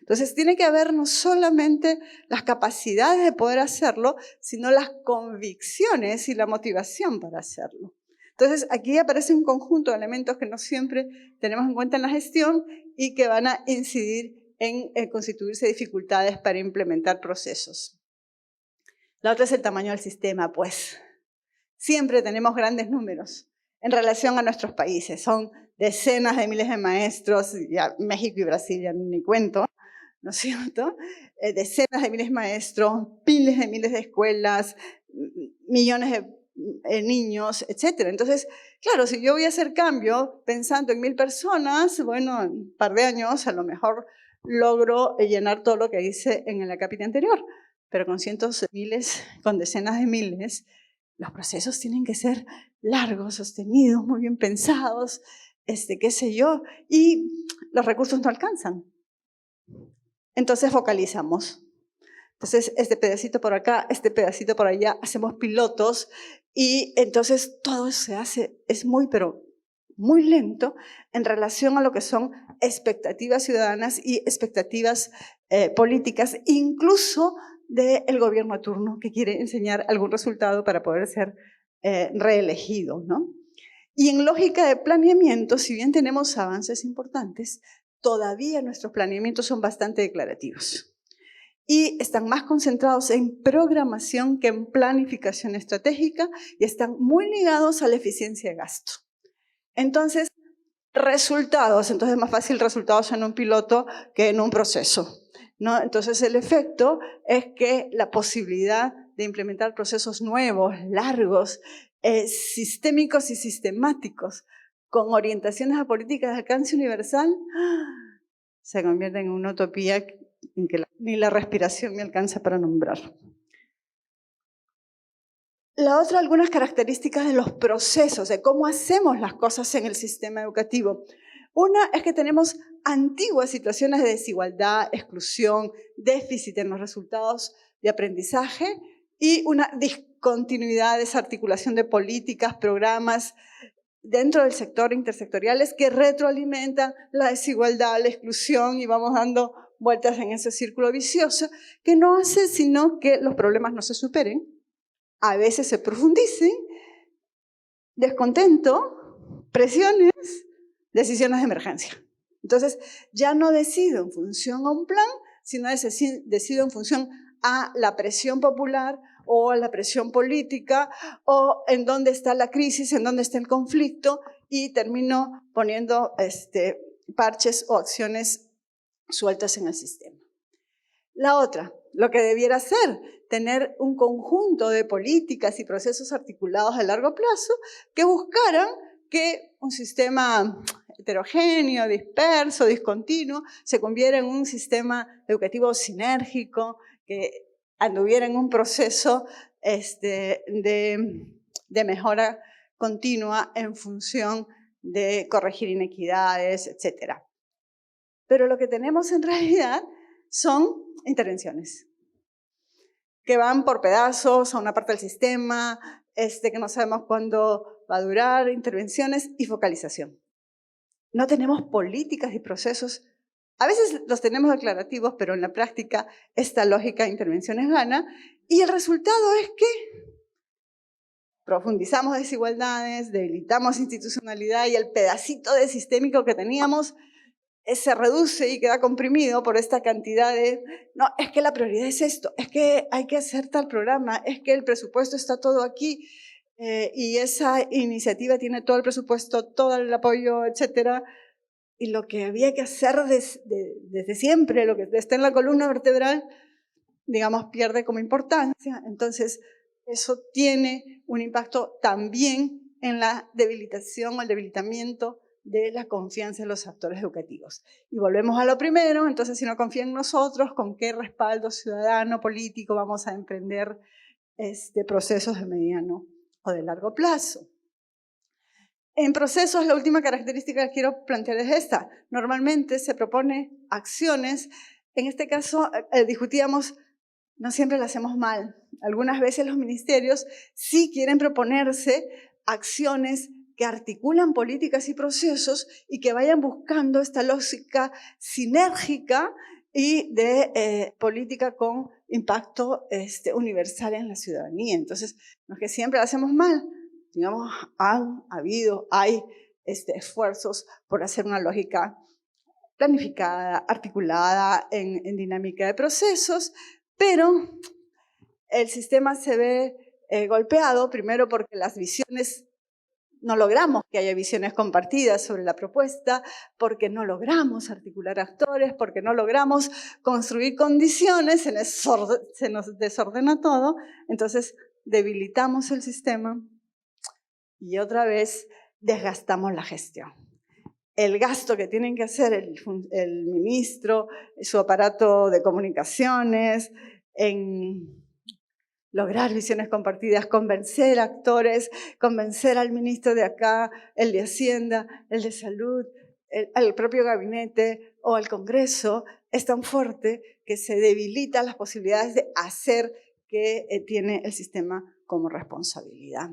Entonces tiene que haber no solamente las capacidades de poder hacerlo, sino las convicciones y la motivación para hacerlo. Entonces aquí aparece un conjunto de elementos que no siempre tenemos en cuenta en la gestión y que van a incidir en constituirse dificultades para implementar procesos. La otra es el tamaño del sistema, pues. Siempre tenemos grandes números en relación a nuestros países. Son decenas de miles de maestros, ya México y Brasil ya ni cuento, ¿no es cierto? Decenas de miles de maestros, miles de escuelas, millones de niños, etc. Entonces, claro, si yo voy a hacer cambio pensando en 1000 personas, bueno, en un par de años a lo mejor logro llenar todo lo que hice en el acápite anterior, pero con cientos de miles, con decenas de miles, los procesos tienen que ser largos, sostenidos, muy bien pensados, qué sé yo, y los recursos no alcanzan. Entonces focalizamos. Entonces, este pedacito por acá, este pedacito por allá, hacemos pilotos y entonces todo se hace, es pero muy lento en relación a lo que son expectativas ciudadanas y expectativas políticas, incluso del gobierno a turno que quiere enseñar algún resultado para poder ser reelegido, ¿no? Y en lógica de planeamiento, si bien tenemos avances importantes, todavía nuestros planeamientos son bastante declarativos y están más concentrados en programación que en planificación estratégica y están muy ligados a la eficiencia de gasto. Entonces, resultados, entonces es más fácil resultados en un piloto que en un proceso, ¿no? Entonces el efecto es que la posibilidad de implementar procesos nuevos, largos, sistémicos y sistemáticos, con orientaciones a políticas de alcance universal, se convierte en una utopía en que ni la respiración me alcanza para nombrar. La otra, algunas características de los procesos, de cómo hacemos las cosas en el sistema educativo. Una es que tenemos antiguas situaciones de desigualdad, exclusión, déficit en los resultados de aprendizaje y una discontinuidad, desarticulación de políticas, programas dentro del sector intersectoriales que retroalimentan la desigualdad, la exclusión y vamos dando vueltas en ese círculo vicioso que no hace sino que los problemas no se superen, a veces se profundicen, descontento, presiones, decisiones de emergencia. Entonces, ya no decido en función a un plan, sino decido en función a la presión popular o a la presión política o en dónde está la crisis, en dónde está el conflicto y termino poniendo parches o acciones sueltas en el sistema. La otra, lo que debiera ser, tener un conjunto de políticas y procesos articulados a largo plazo que buscaran que un sistema heterogéneo, disperso, discontinuo, se convirtiera en un sistema educativo sinérgico, que anduviera en un proceso de mejora continua en función de corregir inequidades, etc. Pero lo que tenemos en realidad son intervenciones que van por pedazos a una parte del sistema, que no sabemos cuándo va a durar, intervenciones y focalización. No tenemos políticas y procesos, a veces los tenemos declarativos, pero en la práctica esta lógica de intervenciones gana y el resultado es que profundizamos desigualdades, debilitamos institucionalidad y el pedacito de sistémico que teníamos se reduce y queda comprimido por esta cantidad de, no, es que la prioridad es esto, es que hay que hacer tal programa, es que el presupuesto está todo aquí y esa iniciativa tiene todo el presupuesto, todo el apoyo, etcétera. Y lo que había que hacer desde siempre, lo que está en la columna vertebral, digamos, pierde como importancia. Entonces, eso tiene un impacto también en la debilitación o el debilitamiento de la confianza en los actores educativos. Y volvemos a lo primero, entonces si no confían en nosotros, ¿con qué respaldo ciudadano, político vamos a emprender procesos de mediano o de largo plazo? En procesos, la última característica que quiero plantear es esta. Normalmente se propone acciones, en este caso discutíamos, no siempre lo hacemos mal. Algunas veces los ministerios sí quieren proponerse acciones que articulan políticas y procesos y que vayan buscando esta lógica sinérgica y de política con impacto universal en la ciudadanía. Entonces, no es que siempre lo hacemos mal, digamos, hay esfuerzos por hacer una lógica planificada, articulada en dinámica de procesos, pero el sistema se ve golpeado, primero porque las visiones, no logramos que haya visiones compartidas sobre la propuesta, porque no logramos articular actores, porque no logramos construir condiciones, se nos desordena todo, entonces debilitamos el sistema y otra vez desgastamos la gestión. El gasto que tienen que hacer el ministro, su aparato de comunicaciones, en lograr visiones compartidas, convencer a actores, convencer al ministro de acá, el de Hacienda, el de Salud, al propio gabinete o al Congreso, es tan fuerte que se debilitan las posibilidades de hacer que tiene el sistema como responsabilidad.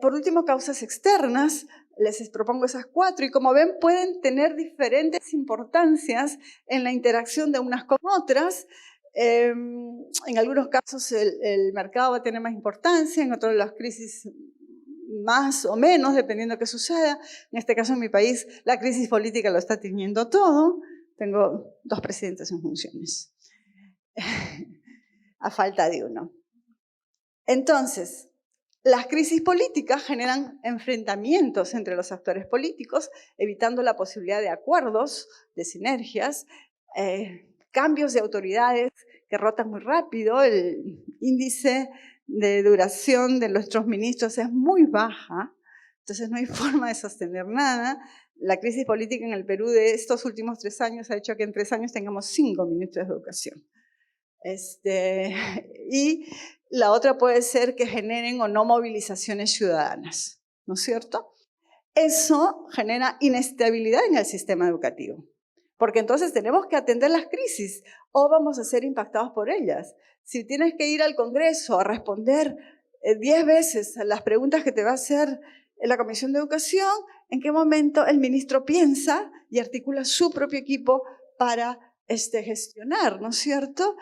Por último, causas externas. Les propongo esas 4 y como ven pueden tener diferentes importancias en la interacción de unas con otras. En algunos casos el mercado va a tener más importancia, en otros las crisis más o menos, dependiendo de qué suceda. En este caso en mi país la crisis política lo está teniendo todo. Tengo 2 presidentes en funciones, a falta de uno. Entonces, las crisis políticas generan enfrentamientos entre los actores políticos, evitando la posibilidad de acuerdos, de sinergias, cambios de autoridades que rotan muy rápido. El índice de duración de nuestros ministros es muy baja, entonces no hay forma de sostener nada. La crisis política en el Perú de estos últimos 3 años ha hecho que en 3 años tengamos 5 ministros de educación. Y la otra puede ser que generen o no movilizaciones ciudadanas, ¿no es cierto? Eso genera inestabilidad en el sistema educativo, porque entonces tenemos que atender las crisis o vamos a ser impactados por ellas. Si tienes que ir al Congreso a responder 10 veces a las preguntas que te va a hacer la Comisión de Educación, ¿en qué momento el ministro piensa y articula su propio equipo para gestionar, ¿no es cierto?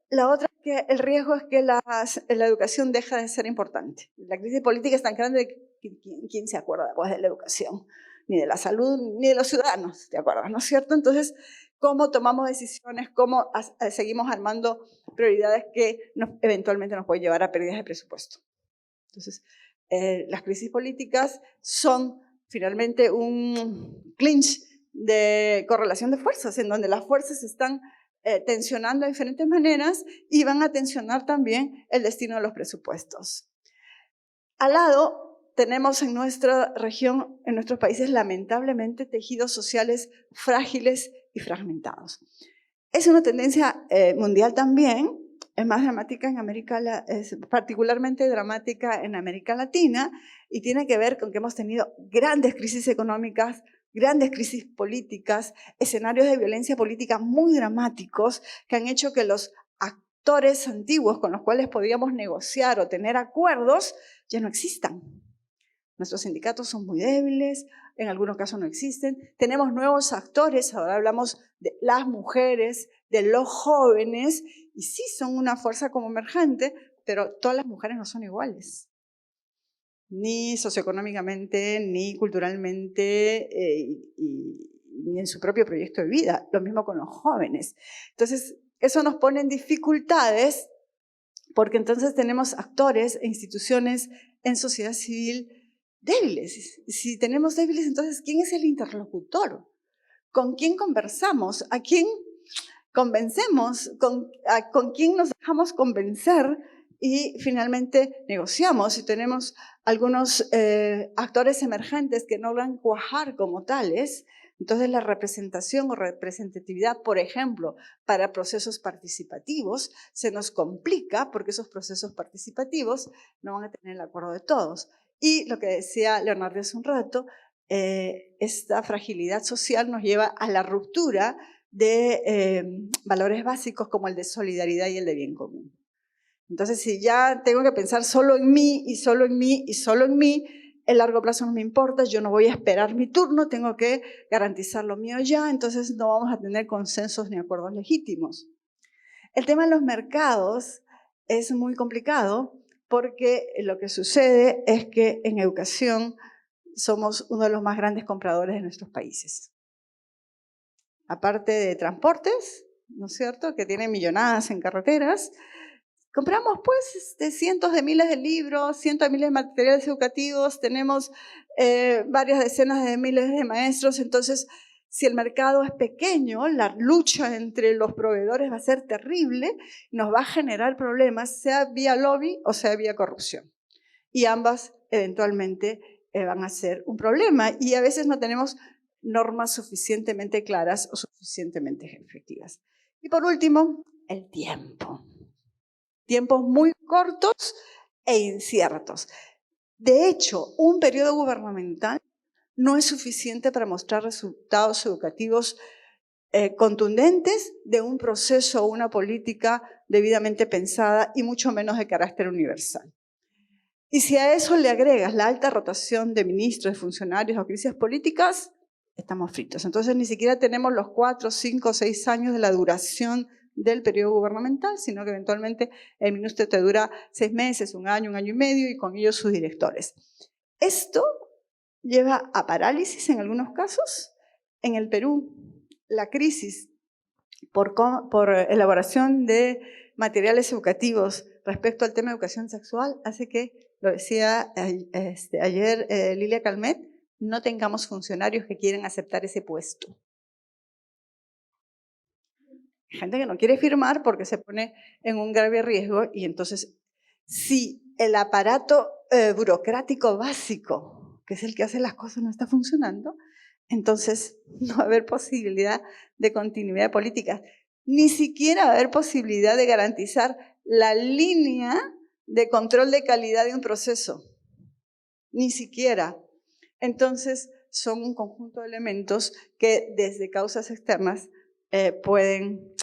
La otra es que el riesgo es que la educación deja de ser importante. La crisis política es tan grande que ¿quién se acuerda después de la educación? Ni de la salud, ni de los ciudadanos, ¿te acuerdas? ¿No es cierto? Entonces, ¿cómo tomamos decisiones? ¿Cómo seguimos armando prioridades que eventualmente nos pueden llevar a pérdidas de presupuesto? Entonces, las crisis políticas son finalmente un clinch de correlación de fuerzas, en donde las fuerzas están tensionando de diferentes maneras y van a tensionar también el destino de los presupuestos. Al lado tenemos en nuestra región, en nuestros países, lamentablemente tejidos sociales frágiles y fragmentados. Es una tendencia mundial también, es más dramática en es particularmente dramática en América Latina y tiene que ver con que hemos tenido grandes crisis económicas, grandes crisis políticas, escenarios de violencia política muy dramáticos que han hecho que los actores antiguos con los cuales podíamos negociar o tener acuerdos ya no existan. Nuestros sindicatos son muy débiles, en algunos casos no existen. Tenemos nuevos actores, ahora hablamos de las mujeres, de los jóvenes, y sí son una fuerza como emergente, pero todas las mujeres no son iguales, ni socioeconómicamente, ni culturalmente, ni en su propio proyecto de vida. Lo mismo con los jóvenes. Entonces, eso nos pone en dificultades porque entonces tenemos actores e instituciones en sociedad civil débiles. Si tenemos débiles, entonces, ¿quién es el interlocutor? ¿Con quién conversamos? ¿A quién convencemos? ¿Con quién nos dejamos convencer? Y finalmente negociamos. Y tenemos algunos actores emergentes que no logran cuajar como tales. Entonces la representación o representatividad, por ejemplo, para procesos participativos, se nos complica porque esos procesos participativos no van a tener el acuerdo de todos. Y lo que decía Leonardo hace un rato, esta fragilidad social nos lleva a la ruptura de valores básicos como el de solidaridad y el de bien común. Entonces, si ya tengo que pensar solo en mí y solo en mí y solo en mí, el largo plazo no me importa, yo no voy a esperar mi turno, tengo que garantizar lo mío ya, entonces no vamos a tener consensos ni acuerdos legítimos. El tema de los mercados es muy complicado porque lo que sucede es que en educación somos uno de los más grandes compradores de nuestros países. Aparte de transportes, ¿no es cierto?, que tienen millonadas en carreteras, compramos pues cientos de miles de libros, cientos de miles de materiales educativos, tenemos varias decenas de miles de maestros, entonces si el mercado es pequeño, la lucha entre los proveedores va a ser terrible, nos va a generar problemas, sea vía lobby o sea vía corrupción. Y ambas eventualmente van a ser un problema y a veces no tenemos normas suficientemente claras o suficientemente efectivas. Y por último, el tiempo. Tiempos muy cortos e inciertos. De hecho, un periodo gubernamental no es suficiente para mostrar resultados educativos contundentes de un proceso o una política debidamente pensada y mucho menos de carácter universal. Y si a eso le agregas la alta rotación de ministros, de funcionarios o crisis políticas, estamos fritos. Entonces ni siquiera tenemos los 4, 5, 6 años de la duración del periodo gubernamental, sino que eventualmente el ministro te dura 6 meses, un año y medio, y con ellos sus directores. Esto lleva a parálisis en algunos casos. En el Perú, la crisis por elaboración de materiales educativos respecto al tema de educación sexual hace que, lo decía ayer Lilia Calmet, no tengamos funcionarios que quieran aceptar ese puesto. Gente que no quiere firmar porque se pone en un grave riesgo y entonces si el aparato burocrático básico, que es el que hace las cosas, no está funcionando, entonces no va a haber posibilidad de continuidad de políticas. Ni siquiera va a haber posibilidad de garantizar la línea de control de calidad de un proceso. Ni siquiera. Entonces, son un conjunto de elementos que desde causas externas pueden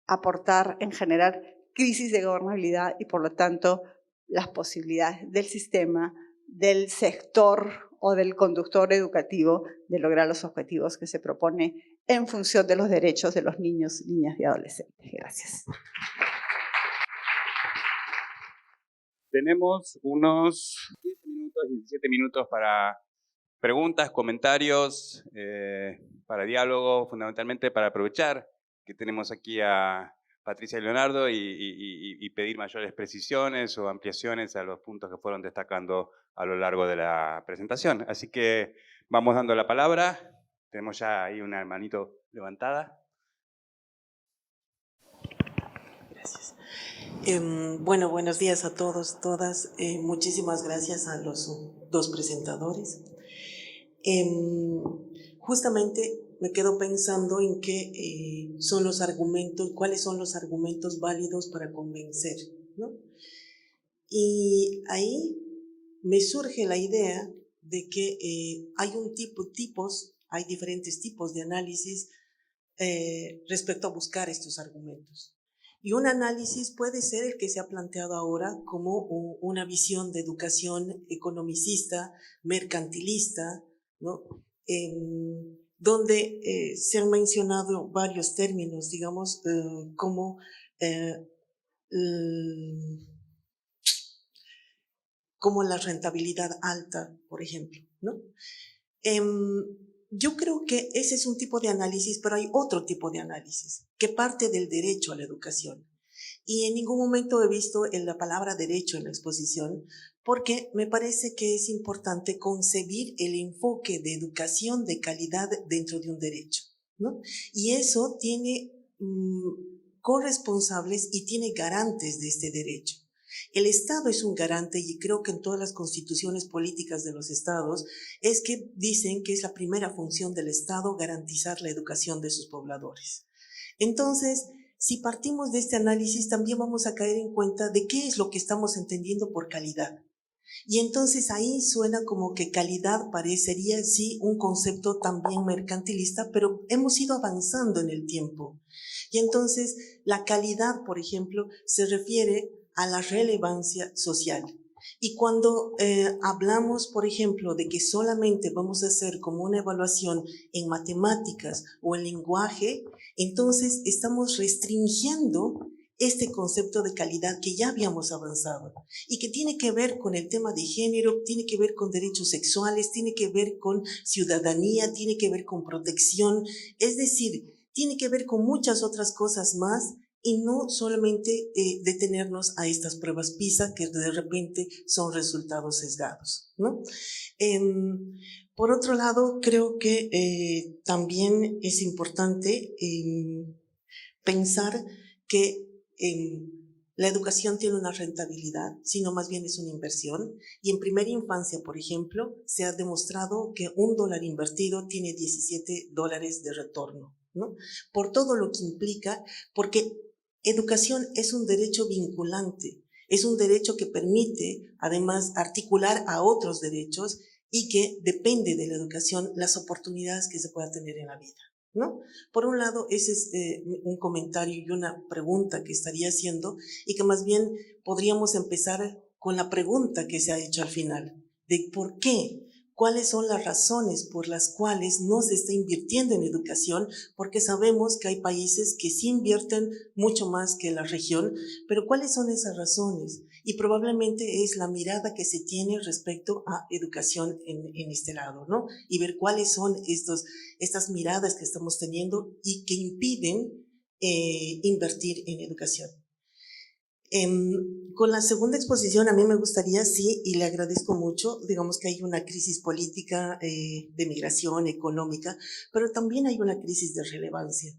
aportar en generar crisis de gobernabilidad y, por lo tanto, las posibilidades del sistema, del sector o del conductor educativo de lograr los objetivos que se propone en función de los derechos de los niños, niñas y adolescentes. Gracias. Tenemos unos 15 minutos, 17 minutos para preguntas, comentarios, para diálogo, fundamentalmente para aprovechar que tenemos aquí a Patricia y Leonardo y pedir mayores precisiones o ampliaciones a los puntos que fueron destacando a lo largo de la presentación. Así que vamos dando la palabra. Tenemos ya ahí una manito levantada. Gracias. Bueno, buenos días a todos, todas. Muchísimas gracias a los dos presentadores. Justamente me quedo pensando en qué son los argumentos, cuáles son los argumentos válidos para convencer, ¿no? Y ahí me surge la idea de que hay diferentes tipos de análisis respecto a buscar estos argumentos. Y un análisis puede ser el que se ha planteado ahora como una visión de educación economicista, mercantilista, ¿no? Donde se han mencionado varios términos, digamos, como como la rentabilidad alta, por ejemplo, ¿no? Yo creo que ese es un tipo de análisis, pero hay otro tipo de análisis que parte del derecho a la educación. Y en ningún momento he visto la palabra derecho en la exposición, porque me parece que es importante concebir el enfoque de educación de calidad dentro de un derecho, ¿no? Y eso tiene corresponsables y tiene garantes de este derecho. El Estado es un garante, y creo que en todas las constituciones políticas de los estados es que dicen que es la primera función del Estado garantizar la educación de sus pobladores. Entonces, si partimos de este análisis, también vamos a caer en cuenta de qué es lo que estamos entendiendo por calidad. Y entonces ahí suena como que calidad parecería sí un concepto también mercantilista, pero hemos ido avanzando en el tiempo. Y entonces la calidad, por ejemplo, se refiere a la relevancia social. Y cuando hablamos, por ejemplo, de que solamente vamos a hacer como una evaluación en matemáticas o en lenguaje, entonces estamos restringiendo este concepto de calidad que ya habíamos avanzado y que tiene que ver con el tema de género, tiene que ver con derechos sexuales, tiene que ver con ciudadanía, tiene que ver con protección, es decir, tiene que ver con muchas otras cosas más y no solamente detenernos a estas pruebas PISA que de repente son resultados sesgados, ¿no? Por otro lado, creo que también es importante pensar que la educación tiene una rentabilidad, sino más bien es una inversión. Y en primera infancia, por ejemplo, se ha demostrado que $1 invertido tiene $17 de retorno, ¿no? Por todo lo que implica, porque educación es un derecho vinculante, es un derecho que permite, además, articular a otros derechos y que depende de la educación las oportunidades que se pueda tener en la vida, ¿no? Por un lado, ese es un comentario y una pregunta que estaría haciendo y que más bien podríamos empezar con la pregunta que se ha hecho al final, de por qué, cuáles son las razones por las cuales no se está invirtiendo en educación, porque sabemos que hay países que sí invierten mucho más que la región, pero ¿cuáles son esas razones? Y probablemente es la mirada que se tiene respecto a educación en este lado, ¿no? Y ver cuáles son estas miradas que estamos teniendo y que impiden invertir en educación. Con la segunda exposición a mí me gustaría, sí, y le agradezco mucho, digamos que hay una crisis política de migración económica, pero también hay una crisis de relevancia.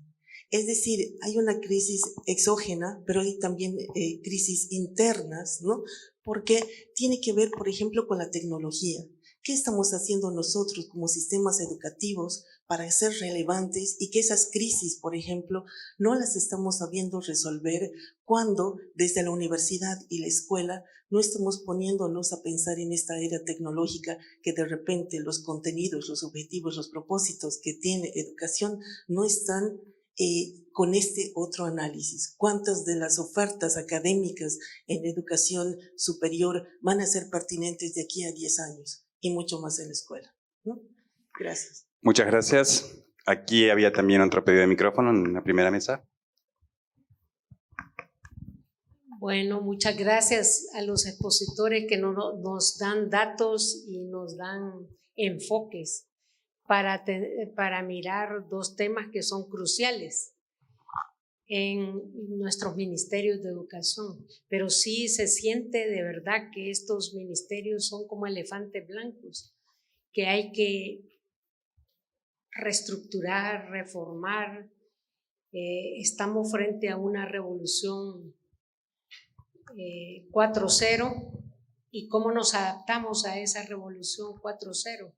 Es decir, hay una crisis exógena, pero hay también crisis internas, ¿no? Porque tiene que ver, por ejemplo, con la tecnología. ¿Qué estamos haciendo nosotros como sistemas educativos para ser relevantes y que esas crisis, por ejemplo, no las estamos sabiendo resolver cuando desde la universidad y la escuela no estamos poniéndonos a pensar en esta era tecnológica que de repente los contenidos, los objetivos, los propósitos que tiene educación no están con este otro análisis? ¿Cuántas de las ofertas académicas en educación superior van a ser pertinentes de aquí a 10 años? Y mucho más en la escuela, ¿no? Gracias. Muchas gracias. Aquí había también otro pedido de micrófono en la primera mesa. Bueno, muchas gracias a los expositores que nos dan datos y nos dan enfoques para mirar dos temas que son cruciales en nuestros ministerios de educación, pero sí se siente de verdad que estos ministerios son como elefantes blancos, que hay que reestructurar, reformar. Estamos frente a una revolución 4.0 y cómo nos adaptamos a esa revolución 4.0.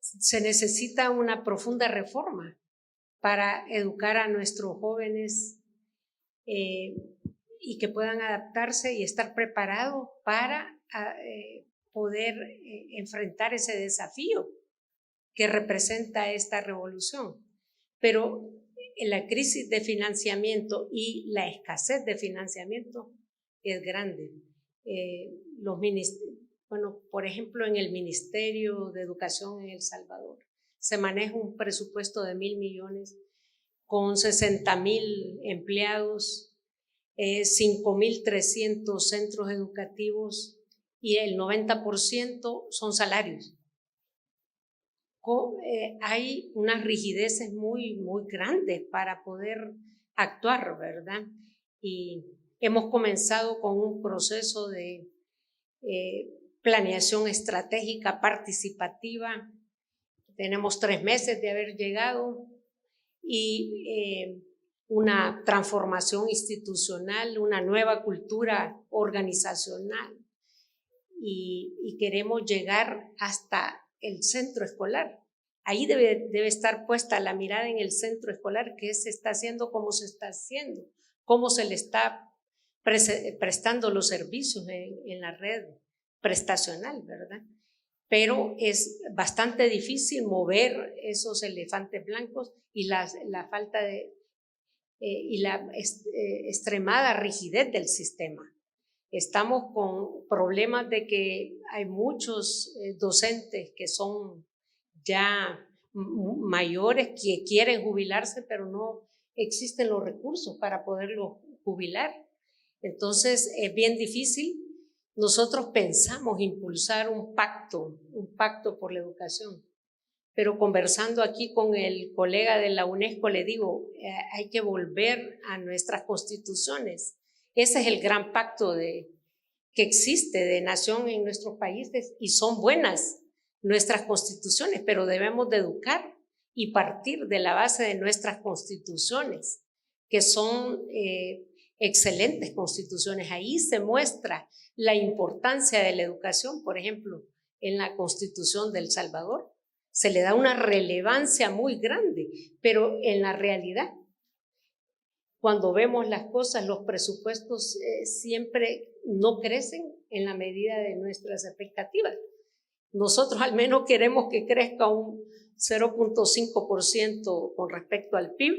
Se necesita una profunda reforma para educar a nuestros jóvenes y que puedan adaptarse y estar preparados para poder enfrentar ese desafío que representa esta revolución. Pero la crisis de financiamiento y la escasez de financiamiento es grande. Bueno, por ejemplo, en el Ministerio de Educación en El Salvador se maneja un presupuesto de 1.000 millones con 60,000 empleados 5.300 centros educativos y el 90% son salarios. Hay unas rigideces muy grandes para poder actuar, ¿verdad? Y hemos comenzado con un proceso de planeación estratégica participativa. Tenemos 3 meses de haber llegado y una transformación institucional, una nueva cultura organizacional y queremos llegar hasta el centro escolar. Ahí debe estar puesta la mirada en el centro escolar, qué se está haciendo, cómo se está haciendo, cómo se le está prestando los servicios en la red prestacional, ¿verdad? Pero es bastante difícil mover esos elefantes blancos y la falta de y la extremada rigidez del sistema. Estamos con problemas de que hay muchos docentes que son ya mayores que quieren jubilarse, pero no existen los recursos para poderlos jubilar. Entonces es bien difícil. Nosotros pensamos impulsar un pacto por la educación, pero conversando aquí con el colega de la UNESCO le digo, hay que volver a nuestras constituciones. Ese es el gran pacto que existe de nación en nuestros países y son buenas nuestras constituciones, pero debemos de educar y partir de la base de nuestras constituciones, que son excelentes constituciones. Ahí se muestra la importancia de la educación, por ejemplo, en la Constitución de El Salvador. Se le da una relevancia muy grande, pero en la realidad, cuando vemos las cosas, los presupuestos siempre no crecen en la medida de nuestras expectativas. Nosotros al menos queremos que crezca un 0.5% con respecto al PIB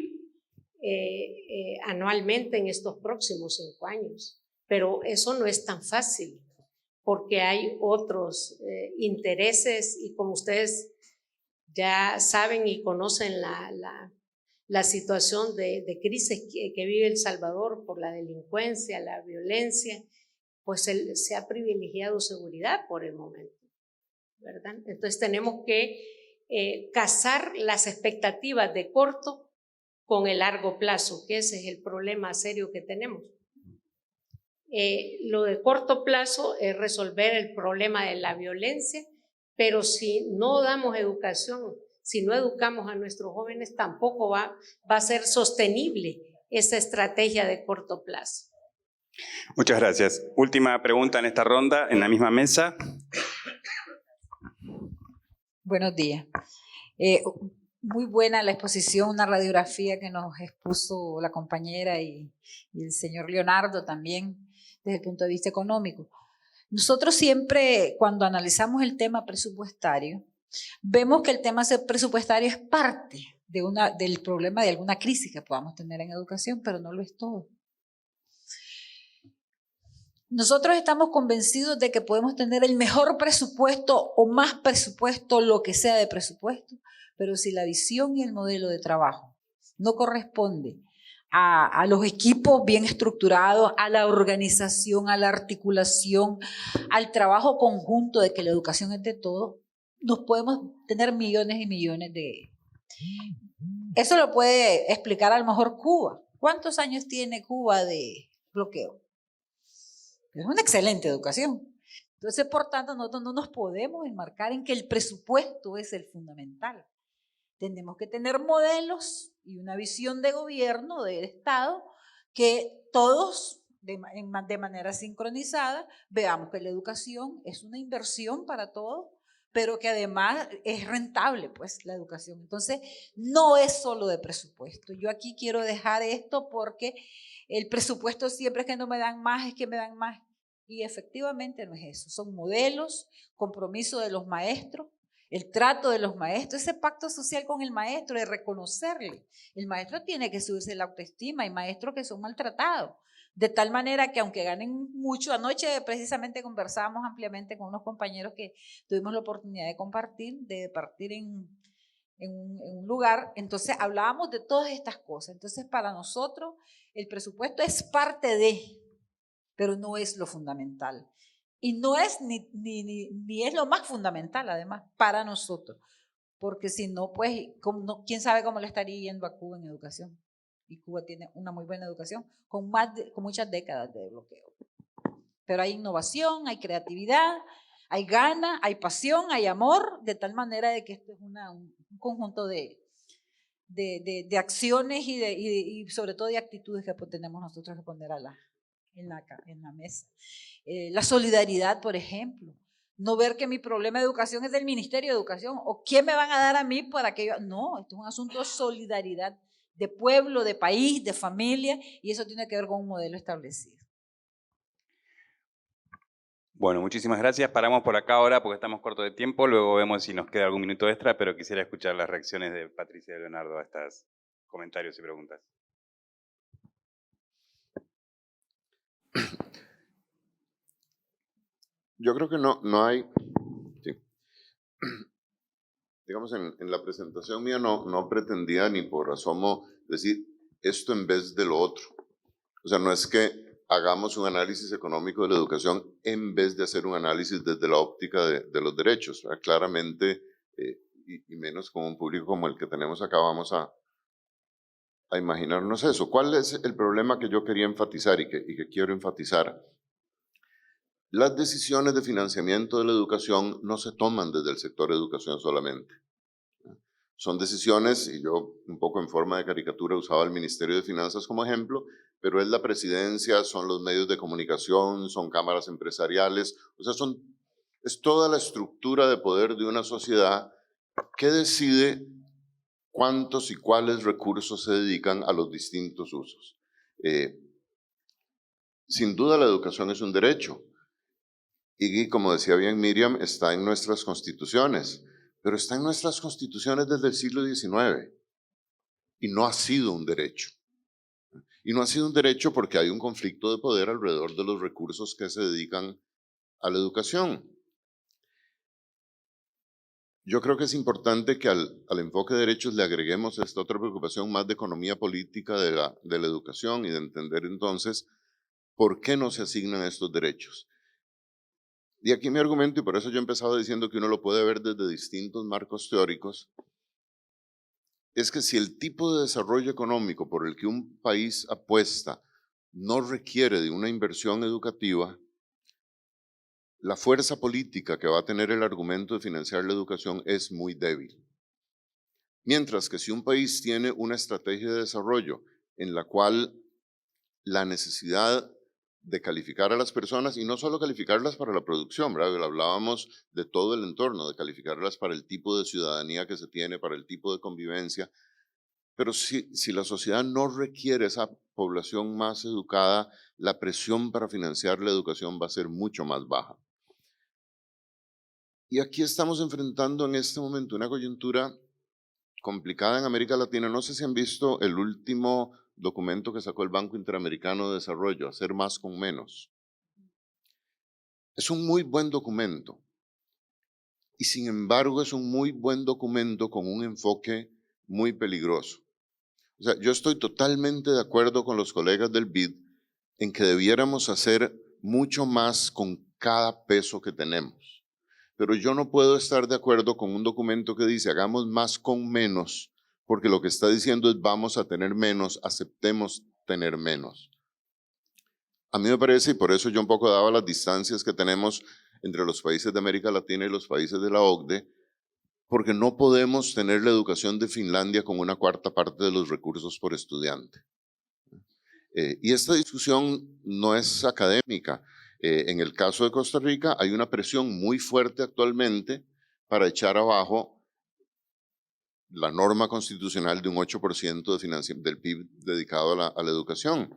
anualmente en estos próximos 5 años, pero eso no es tan fácil porque hay otros intereses y como ustedes ya saben y conocen la situación de crisis que vive El Salvador por la delincuencia, la violencia, pues se ha privilegiado seguridad por el momento, ¿verdad? Entonces tenemos que casar las expectativas de corto con el largo plazo, que ese es el problema serio que tenemos. Lo de corto plazo es resolver el problema de la violencia, pero si no damos educación, si no educamos a nuestros jóvenes, tampoco va a ser sostenible esa estrategia de corto plazo. Muchas gracias. Última pregunta en esta ronda, en la misma mesa. Buenos días. Muy buena la exposición, una radiografía que nos expuso la compañera y el señor Leonardo también desde el punto de vista económico. Nosotros siempre, cuando analizamos el tema presupuestario, vemos que el tema presupuestario es parte del problema de alguna crisis que podamos tener en educación, pero no lo es todo. Nosotros estamos convencidos de que podemos tener el mejor presupuesto o más presupuesto, lo que sea de presupuesto, pero si la visión y el modelo de trabajo no corresponde a los equipos bien estructurados, a la organización, a la articulación, al trabajo conjunto de que la educación es de todo, nos podemos tener millones y millones de... Eso lo puede explicar a lo mejor Cuba. ¿Cuántos años tiene Cuba de bloqueo? Es una excelente educación. Entonces, por tanto, nosotros no nos podemos enmarcar en que el presupuesto es el fundamental. Tenemos que tener modelos y una visión de gobierno, del Estado, que todos, de manera sincronizada, veamos que la educación es una inversión para todos, pero que además es rentable, pues, la educación. Entonces, no es solo de presupuesto. Yo aquí quiero dejar esto porque el presupuesto siempre es que no me dan más, es que me dan más. Y efectivamente no es eso. Son modelos, compromiso de los maestros, el trato de los maestros, ese pacto social con el maestro, de reconocerle. El maestro tiene que subirse la autoestima. Hay maestros que son maltratados, de tal manera que aunque ganen mucho, anoche precisamente conversábamos ampliamente con unos compañeros que tuvimos la oportunidad de compartir, en en un lugar, entonces hablábamos de todas estas cosas. Entonces para nosotros el presupuesto es parte de, pero no es lo fundamental. Y no es ni es lo más fundamental, además, para nosotros. Porque si no, pues, ¿quién sabe cómo le estaría yendo a Cuba en educación? Y Cuba tiene una muy buena educación, con muchas décadas de bloqueo. Pero hay innovación, hay creatividad, hay gana, hay pasión, hay amor, de tal manera de que esto es un conjunto de acciones y sobre todo de actitudes que tenemos nosotros que poner en la mesa. La solidaridad, por ejemplo. No ver que mi problema de educación es del Ministerio de Educación o quién me van a dar a mí para que yo… No, esto es un asunto de solidaridad, de pueblo, de país, de familia, y eso tiene que ver con un modelo establecido. Bueno, muchísimas gracias. Paramos por acá ahora porque estamos cortos de tiempo. Luego vemos si nos queda algún minuto extra, pero quisiera escuchar las reacciones de Patricia y Leonardo a estos comentarios y preguntas. Yo creo que no hay, sí. Digamos, en la presentación mía no pretendía ni por asomo decir esto en vez de lo otro. O sea, no es que hagamos un análisis económico de la educación en vez de hacer un análisis desde la óptica de los derechos. Claramente, y menos con un público como el que tenemos acá, vamos a imaginarnos eso. ¿Cuál es el problema que yo quería enfatizar y que quiero enfatizar? Las decisiones de financiamiento de la educación no se toman desde el sector educación solamente. Son decisiones, y yo un poco en forma de caricatura usaba el Ministerio de Finanzas como ejemplo, pero es la presidencia, son los medios de comunicación, son cámaras empresariales, o sea, es toda la estructura de poder de una sociedad que decide cuántos y cuáles recursos se dedican a los distintos usos. Sin duda la educación es un derecho. Y como decía bien Miriam, está en nuestras constituciones, pero está en nuestras constituciones desde el siglo XIX y no ha sido un derecho. Y no ha sido un derecho porque hay un conflicto de poder alrededor de los recursos que se dedican a la educación. Yo creo que es importante que al enfoque de derechos le agreguemos esta otra preocupación más de economía política de la educación y de entender entonces por qué no se asignan estos derechos. Y aquí mi argumento, y por eso yo he empezado diciendo que uno lo puede ver desde distintos marcos teóricos, es que si el tipo de desarrollo económico por el que un país apuesta no requiere de una inversión educativa, la fuerza política que va a tener el argumento de financiar la educación es muy débil. Mientras que si un país tiene una estrategia de desarrollo en la cual la necesidad de calificar a las personas, y no solo calificarlas para la producción, ¿verdad? Hablábamos de todo el entorno, de calificarlas para el tipo de ciudadanía que se tiene, para el tipo de convivencia, pero si la sociedad no requiere esa población más educada, la presión para financiar la educación va a ser mucho más baja. Y aquí estamos enfrentando en este momento una coyuntura complicada en América Latina. No sé si han visto el último documento que sacó el Banco Interamericano de Desarrollo, Hacer Más con Menos. Es un muy buen documento y sin embargo es un muy buen documento con un enfoque muy peligroso. O sea, yo estoy totalmente de acuerdo con los colegas del BID en que debiéramos hacer mucho más con cada peso que tenemos. Pero yo no puedo estar de acuerdo con un documento que dice hagamos más con menos, porque lo que está diciendo es vamos a tener menos, aceptemos tener menos. A mí me parece, y por eso yo un poco daba las distancias que tenemos entre los países de América Latina y los países de la OCDE, porque no podemos tener la educación de Finlandia con una cuarta parte de los recursos por estudiante. Y esta discusión no es académica. En el caso de Costa Rica hay una presión muy fuerte actualmente para echar abajo la norma constitucional de un 8% del PIB dedicado a la educación,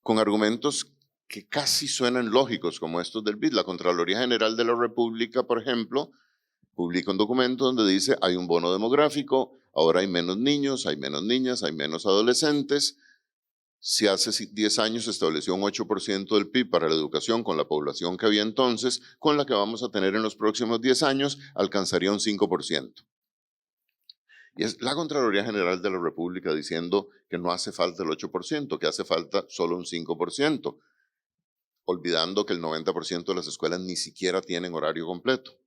con argumentos que casi suenan lógicos como estos del BID. La Contraloría General de la República, por ejemplo, publica un documento donde dice hay un bono demográfico, ahora hay menos niños, hay menos niñas, hay menos adolescentes. Si hace 10 años se estableció un 8% del PIB para la educación con la población que había entonces, con la que vamos a tener en los próximos 10 años, alcanzaría un 5%. Y es la Contraloría General de la República diciendo que no hace falta el 8%, que hace falta solo un 5%, olvidando que el 90% de las escuelas ni siquiera tienen horario completo.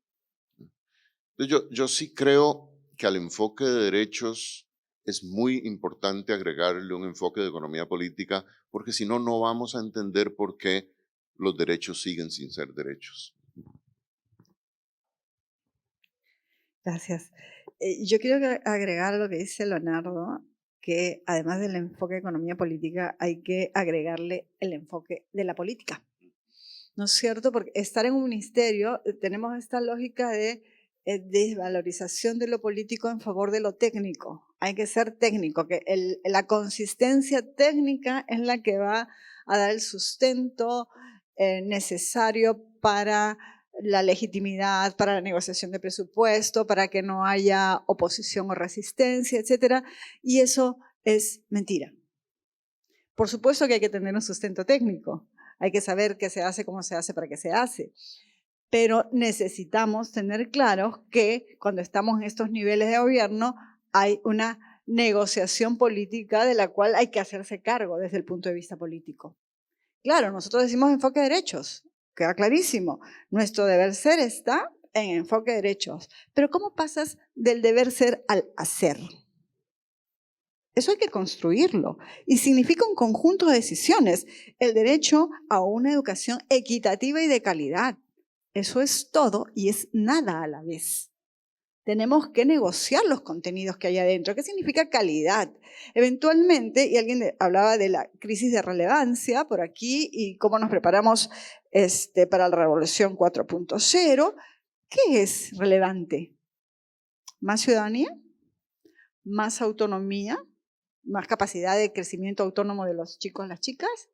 Entonces yo sí creo que al enfoque de derechos es muy importante agregarle un enfoque de economía política, porque si no, no vamos a entender por qué los derechos siguen sin ser derechos. Gracias. Yo quiero agregar lo que dice Leonardo, que además del enfoque de economía política hay que agregarle el enfoque de la política. ¿No es cierto? Porque estar en un ministerio, tenemos esta lógica de desvalorización de lo político en favor de lo técnico. Hay que ser técnico, que la consistencia técnica es la que va a dar el sustento necesario para la legitimidad, para la negociación de presupuesto, para que no haya oposición o resistencia, etc. Y eso es mentira. Por supuesto que hay que tener un sustento técnico. Hay que saber qué se hace, cómo se hace, para qué se hace. Pero necesitamos tener claro que cuando estamos en estos niveles de gobierno hay una negociación política de la cual hay que hacerse cargo desde el punto de vista político. Claro, nosotros decimos enfoque de derechos, queda clarísimo. Nuestro deber ser está en enfoque de derechos. Pero ¿cómo pasas del deber ser al hacer? Eso hay que construirlo y significa un conjunto de decisiones. El derecho a una educación equitativa y de calidad. Eso es todo y es nada a la vez. Tenemos que negociar los contenidos que hay adentro. ¿Qué significa calidad? Eventualmente, y alguien hablaba de la crisis de relevancia por aquí y cómo nos preparamos para la revolución 4.0. ¿Qué es relevante? ¿Más ciudadanía? ¿Más autonomía? ¿Más capacidad de crecimiento autónomo de los chicos y las chicas?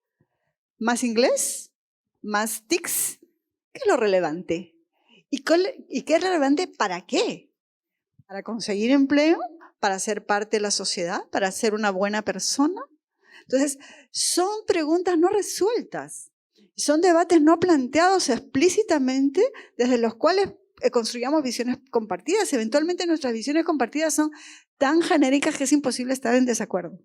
¿Más inglés? ¿Más TICs? ¿Qué es lo relevante? ¿Y qué es relevante para qué? ¿Para conseguir empleo? ¿Para ser parte de la sociedad? ¿Para ser una buena persona? Entonces, son preguntas no resueltas. Son debates no planteados explícitamente desde los cuales construyamos visiones compartidas. Eventualmente nuestras visiones compartidas son tan genéricas que es imposible estar en desacuerdo.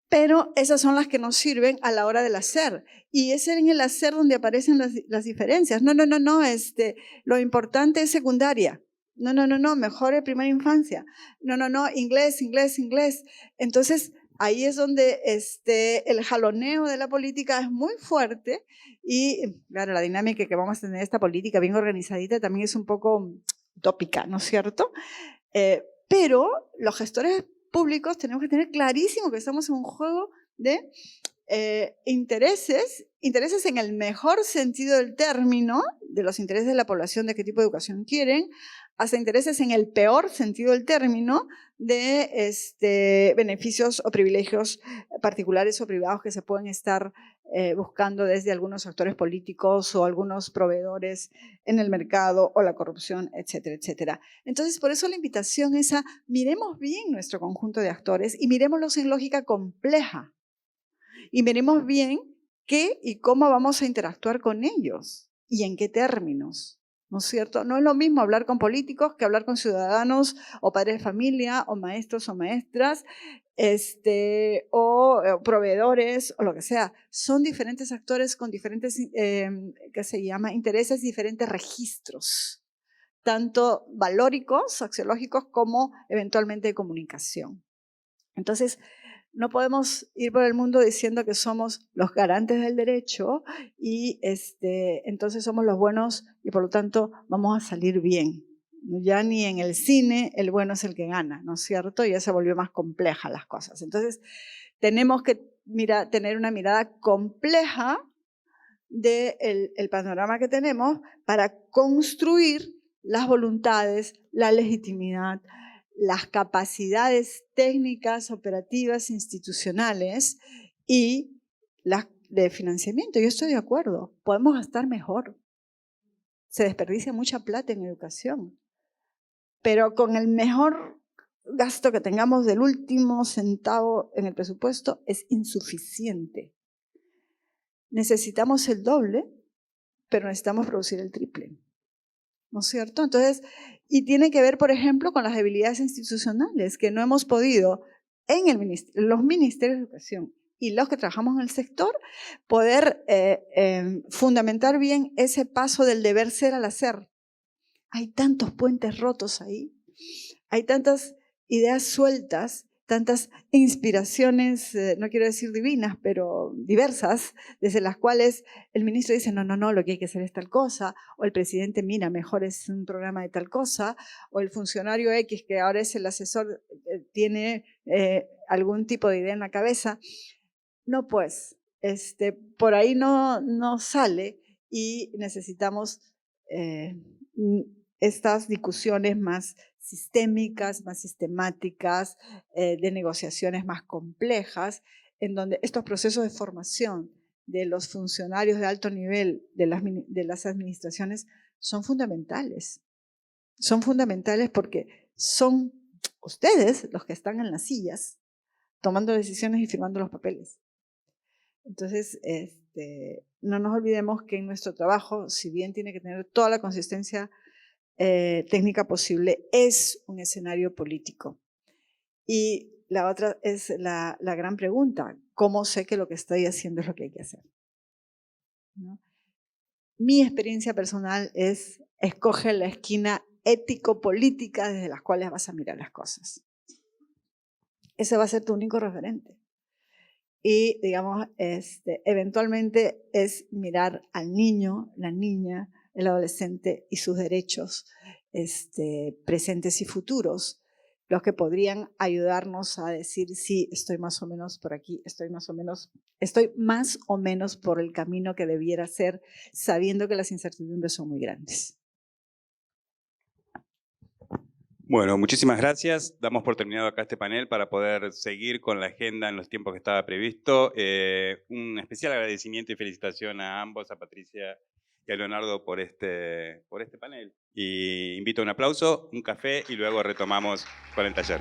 Pero esas son las que nos sirven a la hora del hacer. Y es en el hacer donde aparecen las diferencias. No, lo importante es secundaria. No, mejor primera infancia. No, inglés. Entonces, ahí es donde el jaloneo de la política es muy fuerte y, claro, la dinámica que vamos a tener esta política bien organizadita también es un poco utópica, ¿no es cierto? Pero los gestores públicos tenemos que tener clarísimo que estamos en un juego de intereses en el mejor sentido del término, de los intereses de la población, de qué tipo de educación quieren, hasta intereses en el peor sentido del término de beneficios o privilegios particulares o privados que se pueden estar buscando desde algunos actores políticos o algunos proveedores en el mercado o la corrupción, etcétera, etcétera. Entonces, por eso la invitación es a miremos bien nuestro conjunto de actores y miremoslos en lógica compleja y miremos bien qué y cómo vamos a interactuar con ellos y en qué términos. ¿No es cierto? No es lo mismo hablar con políticos que hablar con ciudadanos o padres de familia o maestros o maestras o proveedores o lo que sea. Son diferentes actores con diferentes, intereses, diferentes registros, tanto valóricos, axiológicos, como eventualmente de comunicación. Entonces, no podemos ir por el mundo diciendo que somos los garantes del derecho y entonces somos los buenos y por lo tanto vamos a salir bien. Ya ni en el cine el bueno es el que gana, ¿no es cierto? Ya se volvió más compleja las cosas. Entonces tenemos que tener una mirada compleja del panorama que tenemos para construir las voluntades, la legitimidad, las capacidades técnicas, operativas, institucionales y las de financiamiento. Yo estoy de acuerdo, podemos gastar mejor. Se desperdicia mucha plata en educación, pero con el mejor gasto que tengamos del último centavo en el presupuesto es insuficiente. Necesitamos el doble, pero necesitamos producir el triple. ¿no es cierto? Entonces, y tiene que ver, por ejemplo, con las debilidades institucionales que no hemos podido en los ministerios de educación y los que trabajamos en el sector, poder fundamentar bien ese paso del deber ser al hacer. Hay tantos puentes rotos ahí, hay tantas ideas sueltas, tantas inspiraciones, no quiero decir divinas, pero diversas, desde las cuales el ministro dice, no, lo que hay que hacer es tal cosa, o el presidente, mira, mejor es un programa de tal cosa, o el funcionario X, que ahora es el asesor, tiene algún tipo de idea en la cabeza. No, pues, por ahí no sale y necesitamos estas discusiones más sistémicas, más sistemáticas, de negociaciones más complejas, en donde estos procesos de formación de los funcionarios de alto nivel de las administraciones son fundamentales. Son fundamentales porque son ustedes los que están en las sillas tomando decisiones y firmando los papeles. Entonces, no nos olvidemos que en nuestro trabajo, si bien tiene que tener toda la consistencia técnica posible, es un escenario político. Y la otra es la gran pregunta, ¿cómo sé que lo que estoy haciendo es lo que hay que hacer? ¿No? Mi experiencia personal es, escoge la esquina ético-política desde las cuales vas a mirar las cosas. Ese va a ser tu único referente. Y, digamos, eventualmente es mirar al niño, la niña, el adolescente y sus derechos presentes y futuros, los que podrían ayudarnos a decir, sí, estoy más o menos por aquí, estoy más o menos por el camino que debiera ser, sabiendo que las incertidumbres son muy grandes. Bueno, muchísimas gracias. Damos por terminado acá este panel para poder seguir con la agenda en los tiempos que estaba previsto. Un especial agradecimiento y felicitación a ambos, a Patricia y a Leonardo por este panel. Y invito a un aplauso, un café y luego retomamos con el taller.